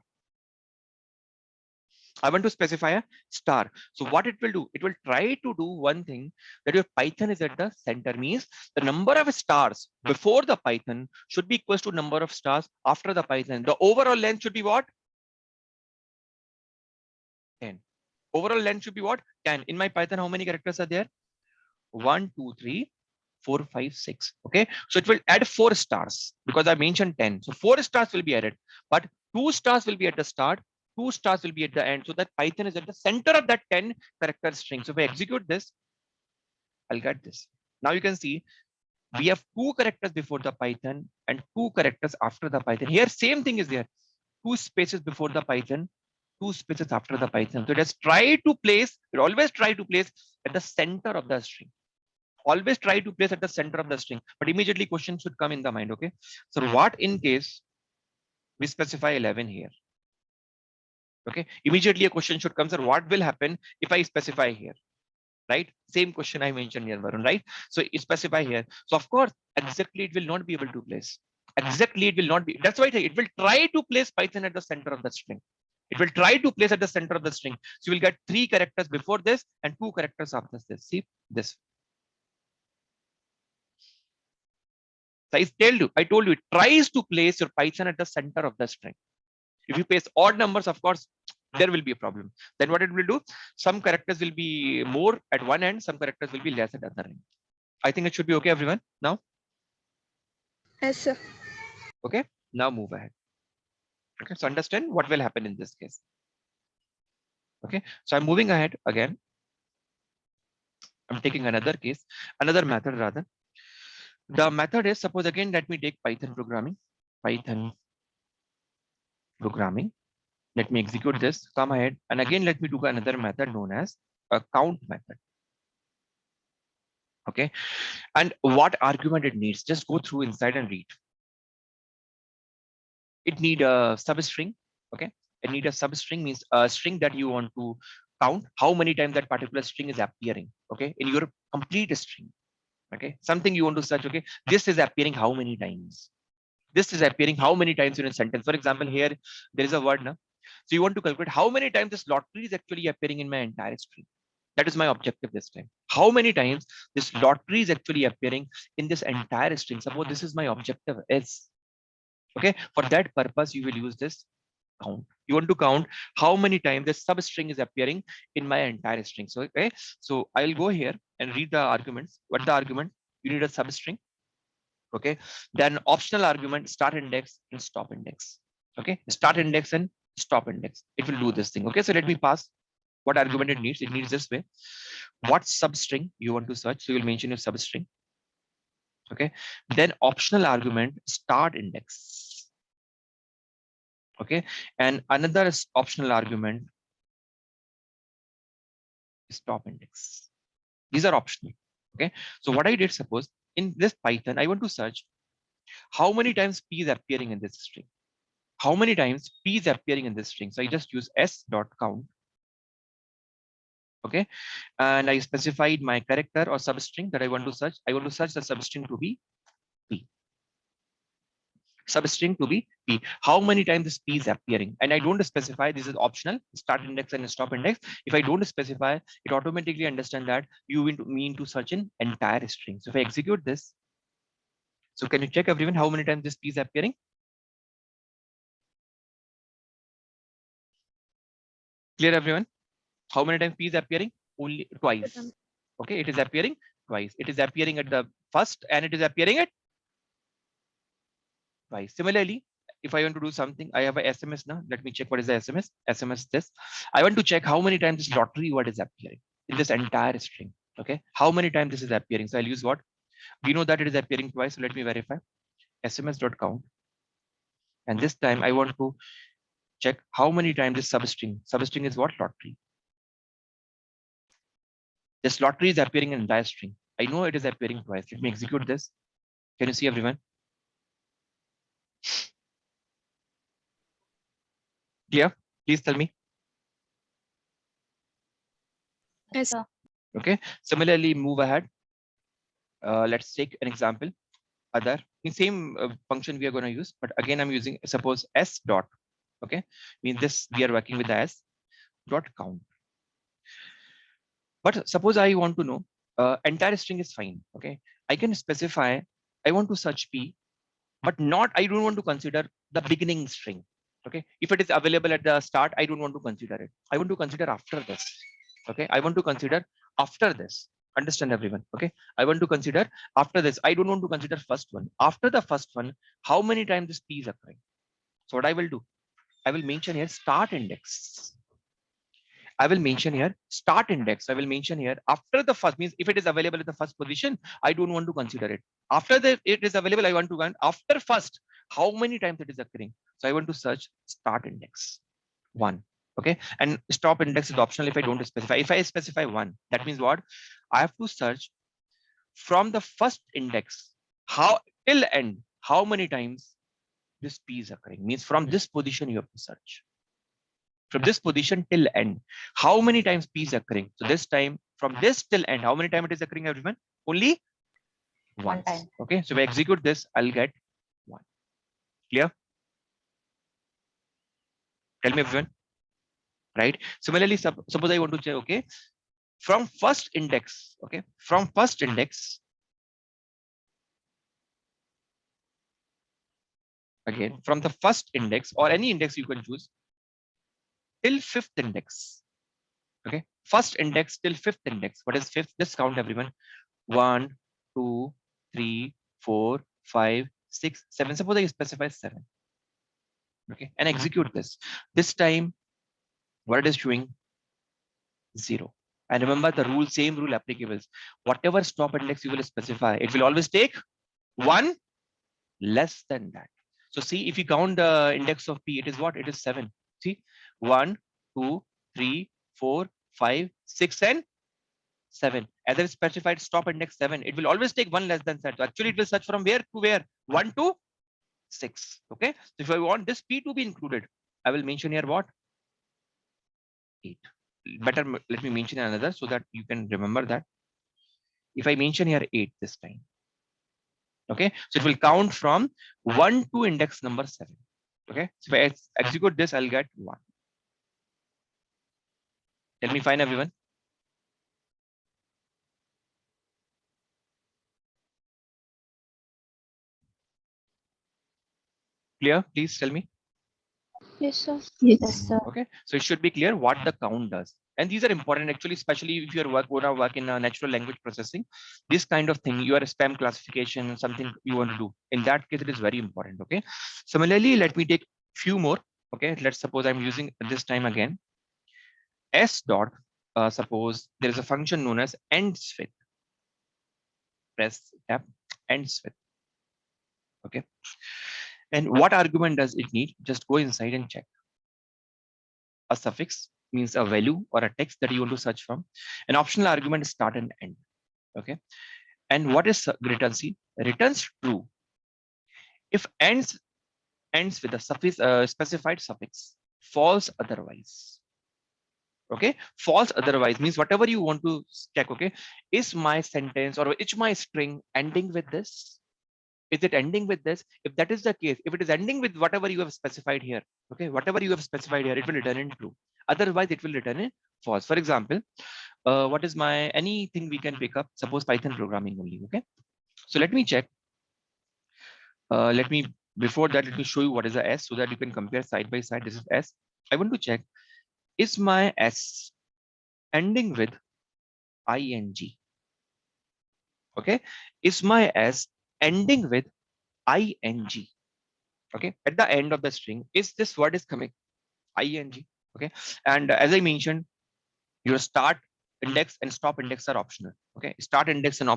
I want to specify a star. So what it will do, it will try to do one thing, that your Python is at the center, means the number of stars before the Python should be equal to number of stars after the Python. The overall length should be what? 10. Overall length should be what? 10. In my Python, how many characters are there? 1, 2, 3, 4, 5, 6. Okay. So it will add 4 stars because I mentioned 10. So 4 stars will be added, but 2 stars will be at the start. 2 stars will be at the end, so that Python is at the center of that 10 character string. So if I execute this, I'll get this. Now you can see we have 2 characters before the Python and 2 characters after the Python. Here same thing is there. 2 spaces before the Python, 2 spaces after the Python. So just try to place, always try to place at the center of the string. Always try to place at the center of the string. But immediately question should come in the mind. Okay. So what in case we specify 11 here? Okay, immediately a question should come, sir, what will happen if I specify here? Right? Same question I mentioned here, Varun, right? So you specify here. So of course, exactly it will not be able to place. Exactly it will not be. That's why it will try to place Python at the center of the string. It will try to place at the center of the string. So you will get 3 characters before this and 2 characters after this. See this. So I told you, it tries to place your Python at the center of the string. If you place odd numbers, of course, there will be a problem. Then what it will do, some characters will be more at one end, some characters will be less at the other end. I think it should be okay, everyone. Now, Yes, sir. okay, now move ahead. Okay, so understand what will happen in this case. Okay, so I'm moving ahead again. I'm taking another case, another method rather. The method is, suppose again, let me take Python programming. Let me execute this, come ahead, and again let me do another method known as a count method. Okay, and what argument it needs, just go through inside and read. It need a substring. Okay, it need a substring, means a string that you want to count how many times that particular string is appearing. Okay, in your complete string. Okay, something you want to search. Okay, this is appearing how many times? This is appearing how many times in a sentence? For example, here there is a word now. So you want to calculate how many times this lottery is actually appearing in my entire string. That is my objective this time. How many times this lottery is actually appearing in this entire string? Suppose this is my objective is. Okay, for that purpose, you will use this count. You want to count how many times this substring is appearing in my entire string. So, okay, so I'll go here and read the arguments. What's the argument? You need a substring. Okay, then optional argument, start index and stop index. Okay, start index and stop index. It will do this thing. Okay, so let me pass What argument it needs? It needs this way. What substring you want to search? So you'll mention your substring. Okay. Then optional argument start index. Okay. And another optional argument is stop index. These are optional. Okay. So what I did, suppose in this Python, I want to search how many times p is appearing in this string. How many times p is appearing in this string? So I just use s.count. Okay, and I specified my character or substring that I want to search. I want to search the substring to be p. Substring to be p. How many times this p is appearing? And I don't specify. This is optional. Start index and stop index. If I don't specify, it automatically understand that you mean to search an entire string. So if I execute this, so can you check everyone how many times this p is appearing? Clear everyone? How many times p is appearing? Only twice. Okay, it is appearing twice. It is appearing at the first and it is appearing at twice. Similarly, if I want to do something, I have a SMS now. Let me check what is the SMS. SMS this. I want to check how many times this lottery word is appearing in this entire string. Okay, how many times this is appearing? So I'll use what? We know that it is appearing twice. So let me verify. SMS.count. And this time I want to check how many times this substring. Substring is what? Lottery. This lottery is appearing in entire string. I know it is appearing twice. Let me execute this. Can you see everyone? Clear? Please tell me. Yes. sir. Okay. Similarly, move ahead. Let's take an example. Other in same function we are going to use, but again I'm using suppose s dot. Okay, means this we are working with the s dot count. But suppose I want to know entire string is fine. Okay, I can specify I want to search p, but not I don't want to consider the beginning string. Okay, if it is available at the start, I don't want to consider it. I want to consider after this. Okay, I want to consider after this. Understand everyone? Okay, I want to consider after this. I don't want to consider first one. After the first one, how many times this p is occurring? So what I will do, I will mention here start index. I will mention here start index. I will mention here after the first, means if it is available at the first position, I don't want to consider it. After it is available, I want to count after first, how many times it is occurring. So I want to search start index 1. Okay, and stop index is optional if I don't specify. If I specify 1, that means what? I have to search from the first index how till end, how many times this p is occurring. Means from this position you have to search. From this position till end, how many times p is occurring? So this time from this till end, how many times it is occurring, everyone? Only One once. time. Okay, so if I execute this, I'll get 1. Clear? Tell me everyone. Right? Similarly, suppose I want to say, okay, from first index, okay, from first index, again, from the first index or any index you can choose till fifth index. Okay, first index till fifth index. What is fifth? Just count everyone. 1, 2, 3, 4, 5, 6, 7. Suppose I specify 7. Okay, and execute this. This time, what it is showing? 0. And remember the rule, same rule applicable. Whatever stop index you will specify, it will always take 1 less than that. So see, if you count the index of p, it is what? It is 7. See, 1, 2, 3, 4, 5, 6, and 7. As I specified stop index 7, it will always take 1 less than that. So actually, it will search from where to where? 1 to 6. Okay. So if I want this p to be included, I will mention here what? 8. Better let me mention another so that you can remember that. If I mention here 8 this time, okay, so it will count from 1 to index number 7. Okay, so if I execute this, I'll get 1. Tell me fine, everyone. Clear? Please tell me. Yes, sir. Yes, Yes. sir. Okay, so it should be clear what the count does. And these are important actually, especially if you're gonna work in natural language processing. This kind of thing, you are a spam classification, something you want to do. In that case, it is very important. Okay. Similarly, let me take few more. Okay, let's suppose I'm using this time again S dot, suppose there is a function known as ends with. Press tab, ends with. Okay. And what argument does it need? Just go inside and check. A suffix means a value or a text that you want to search from. An optional argument is start and end. Okay. And what is return C? Returns true if ends with a suffix, specified suffix. False otherwise. Okay, false otherwise means whatever you want to check. Okay, is my sentence or is my string ending with this? Is it ending with this? If that is the case, if it is ending with whatever you have specified here, okay, whatever you have specified here, it will return in true. Otherwise, it will return in false. For example, what is my anything we can pick up? Suppose Python programming only. Okay, so let me check. Before that, let me show you what is a S so that you can compare side by side. This is S. I want to check, is my S ending with ing? Okay, is my S ending with ing? Okay, at the end of the string, is this word is coming ing? Okay, and as I mentioned, your start index and stop index are optional. Okay, start index and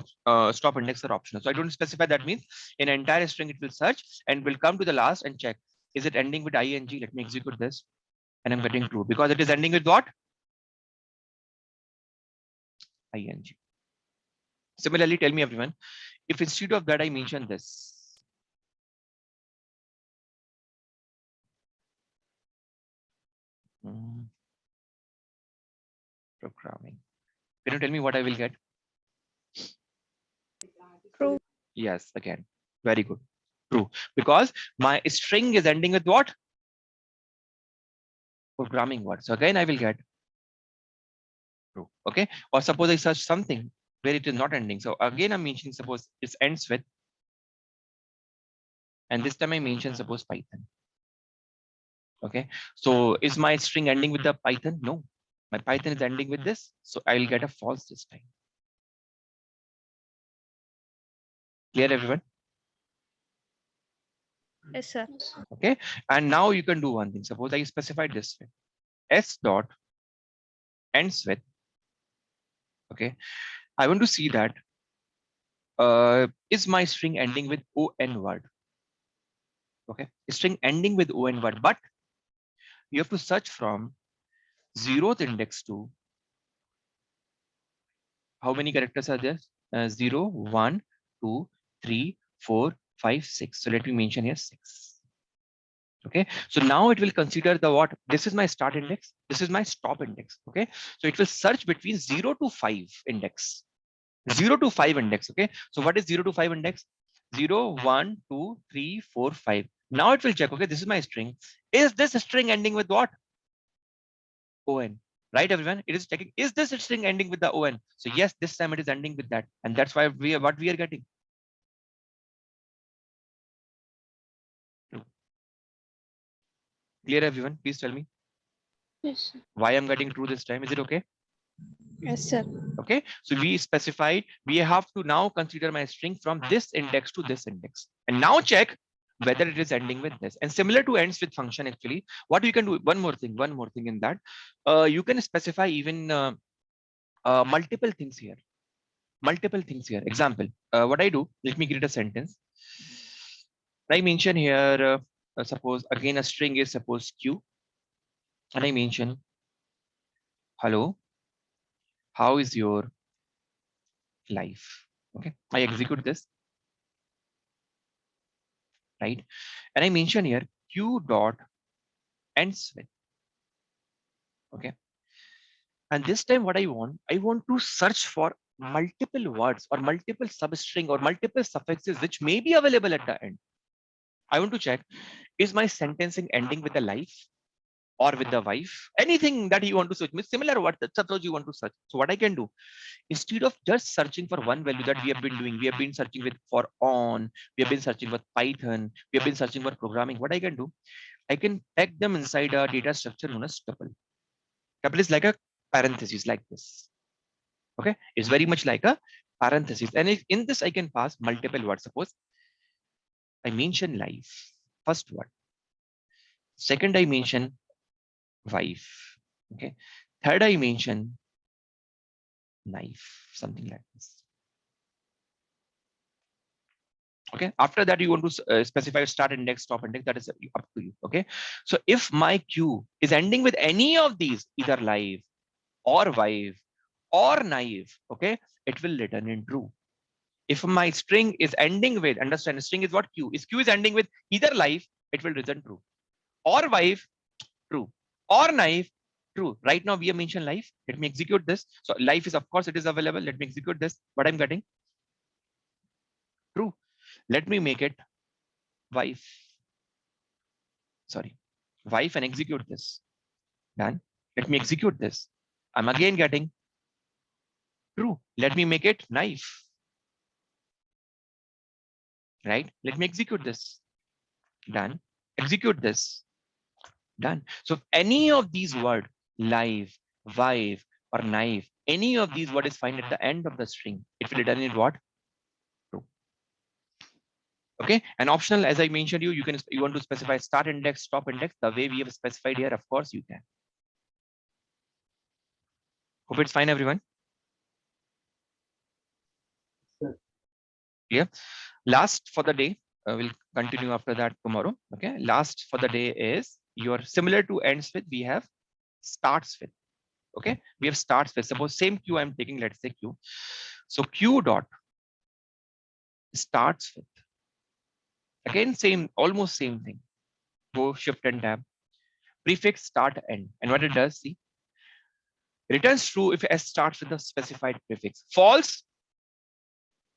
stop index are optional. So I don't specify. That means in an entire string it will search and will come to the last and check, is it ending with ing? Let me execute this, and I'm getting true because it is ending with what? Ing. Similarly, tell me everyone, if instead of that I mention this. Programming. Can you tell me what I will get? True. Yes, again, very good. True, because my string is ending with what? Programming word. So again, I will get true. Okay, or suppose I search something where it is not ending. So again, I'm mentioning suppose it ends with, and this time I mention suppose Python. Okay, so is my string ending with the Python? No, my Python is ending with this. So I will get a false this time. Clear, everyone? Yes, sir. Okay, and now you can do one thing. Suppose I specified this way, S dot ends with. Okay, I want to see that is my string ending with on word? Okay, string ending with on word, but you have to search from 0th index to how many characters are there? 0, 1, 2, 3, 4, 5, 6. So let me mention here 6. Okay, so now it will consider the what? This is my start index. This is my stop index. Okay, so it will search between 0 to 5 index. 0 to 5 index. Okay, so what is 0 to 5 index? 0, 1, 2, 3, 4, 5. Now it will check. Okay, this is my string. Is this string ending with what? On. Right, everyone? It is checking. Is this string ending with the on? So yes, this time it is ending with that, and that's why we are what we are getting. Clear, everyone? Please tell me Yes, sir. why I'm getting true this time. Is it okay? Yes, sir. Okay, so we specified we have to now consider my string from this index to this index, and now check whether it is ending with this. And similar to ends with function, actually, what you can do, one more thing in that, you can specify even multiple things here. Example, what I do, let me create a sentence. I mention here, suppose again a string is suppose Q, and I mention, hello, how is your life? Okay, I execute this, right? And I mention here Q dot ends with. Okay, and this time what I want to search for multiple words or multiple substring or multiple suffixes which may be available at the end. I want to check, is my sentencing ending with the life or with the wife? Anything that you want to search, similar what suppose you want to search. So what I can do, instead of just searching for one value that we have been doing, we have been searching with for on, we have been searching with Python, we have been searching for programming. What I can do, I can pack them inside a data structure known as tuple. Tuple is like a parenthesis like this. Okay, it's very much like a parenthesis, and in this I can pass multiple words. Suppose I mention life, first word. Second, I mention wife. Okay. Third dimension, knife, something like this. Okay, after that you want to specify start index, stop index, that is up to you. Okay, so if my queue is ending with any of these, either live or vive or naive, okay, it will return in true. If my string is ending with, understand, string is what? Queue. If queue is ending with either live, it will return true, or vive, true, or naive, true. Right now we have mentioned live. Let me execute this. So live is, of course, it is available. Let me execute this. What I'm getting? True. Let me make it wife. Sorry, wife, and execute this. Done. Let me execute this. I'm again getting true. Let me make it knife. Right? Let me execute this. Done. Execute this. Done. So if any of these words, live, vive, or knife, any of these word is found at the end of the string, it will return in what? True. Okay. And optional, as I mentioned you want to specify start index, stop index, the way we have specified here, of course you can. Hope it's fine, everyone. Yeah. Last for the day, we'll continue after that tomorrow. Okay. Last for the day is your similar to ends with, we have starts with. Okay. We have starts with, suppose same queue I'm taking, let's say queue. So queue dot starts with, again, same, almost same thing. Go shift and tab, prefix start end. And what it does, see, returns true if S starts with the specified prefix, false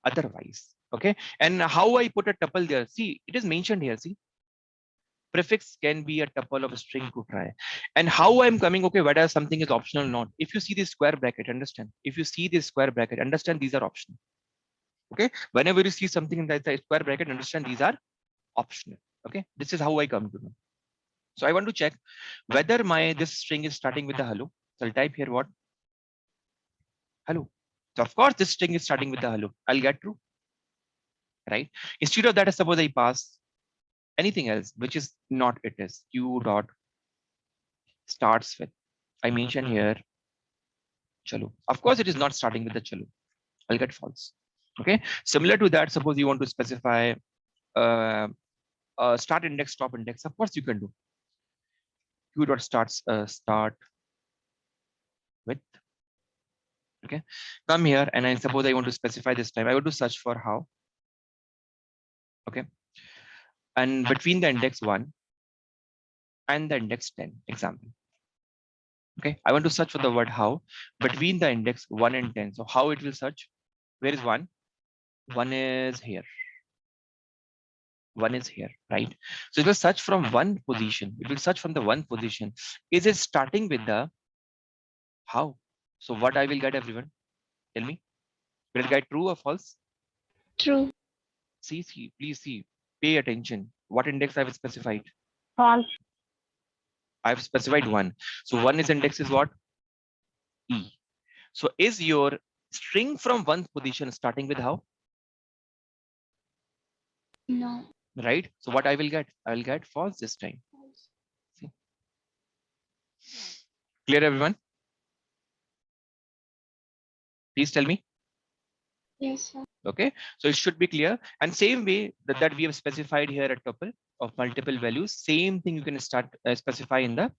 otherwise. Okay. And how I put a tuple there, see, it is mentioned here, see, prefix can be a tuple of a string to try. And how I'm coming, okay, whether something is optional or not. If you see this square bracket, understand. If you see this square bracket, understand these are optional. Okay. Whenever you see something in that square bracket, understand these are optional. Okay. This is how I come to know. So I want to check whether this string is starting with the hello. So I'll type here what? Hello. So of course this string is starting with the hello. I'll get true. Right. Instead of that, suppose I pass anything else, which is not, it is q dot starts with, I mention here chalo. Of course it is not starting with the chalo. I'll get false. Okay. Similar to that, suppose you want to specify start index, stop index. Of course you can do q dot starts start with. Okay. Come here, and I suppose I want to specify this time. I want to search for how. Okay. And between the index 1 and the index 10, example. Okay. I want to search for the word how between the index 1 and 10. So how it will search? Where is 1? 1 is here. 1 is here, right? So it will search from one position. It will search from the one position. Is it starting with the how? So what I will get, everyone? Tell me. Will it get true or false? True. See, please see. Pay attention. What index I have specified? False. I have specified 1. So 1 is index is what? E. So is your string from one position starting with how? No. Right? So what I will get? I will get false this time. See? Clear, everyone? Please tell me. Yes, sir. Okay. So it should be clear. And same way that we have specified here a tuple of multiple values, same thing you can start specify in the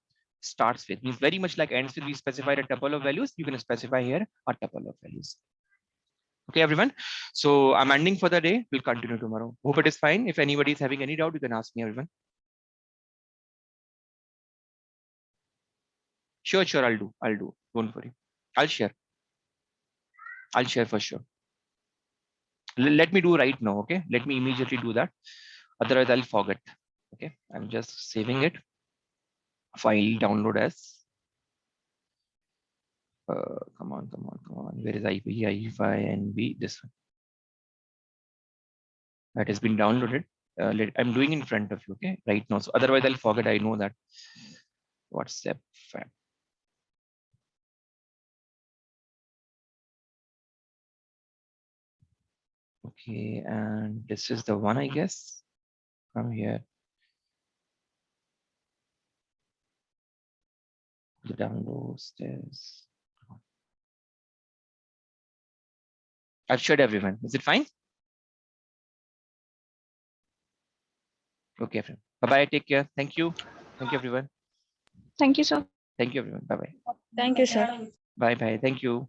starts with. Means very much like ends with, we specified a tuple of values. You can specify here a tuple of values. Okay, everyone. So I'm ending for the day. We'll continue tomorrow. Hope it is fine. If anybody is having any doubt, you can ask me, everyone. Sure, I'll do. Don't worry. I'll share for sure. Let me do right now. Okay. Let me immediately do that. Otherwise I'll forget. Okay. I'm just saving it. File download as. Come on. Where is IP, IFINB? This one. That has been downloaded. I'm doing in front of you. Okay. Right now. So otherwise I'll forget. I know that. WhatsApp. Okay, and this is the one, I guess. From here. The downloads is. I've shared everyone. Is it fine? Okay, everyone. Bye-bye. Take care. Thank you. Thank you, everyone. Thank you, sir. Thank you, everyone. Bye-bye. Thank you, sir. Bye-bye. Thank you.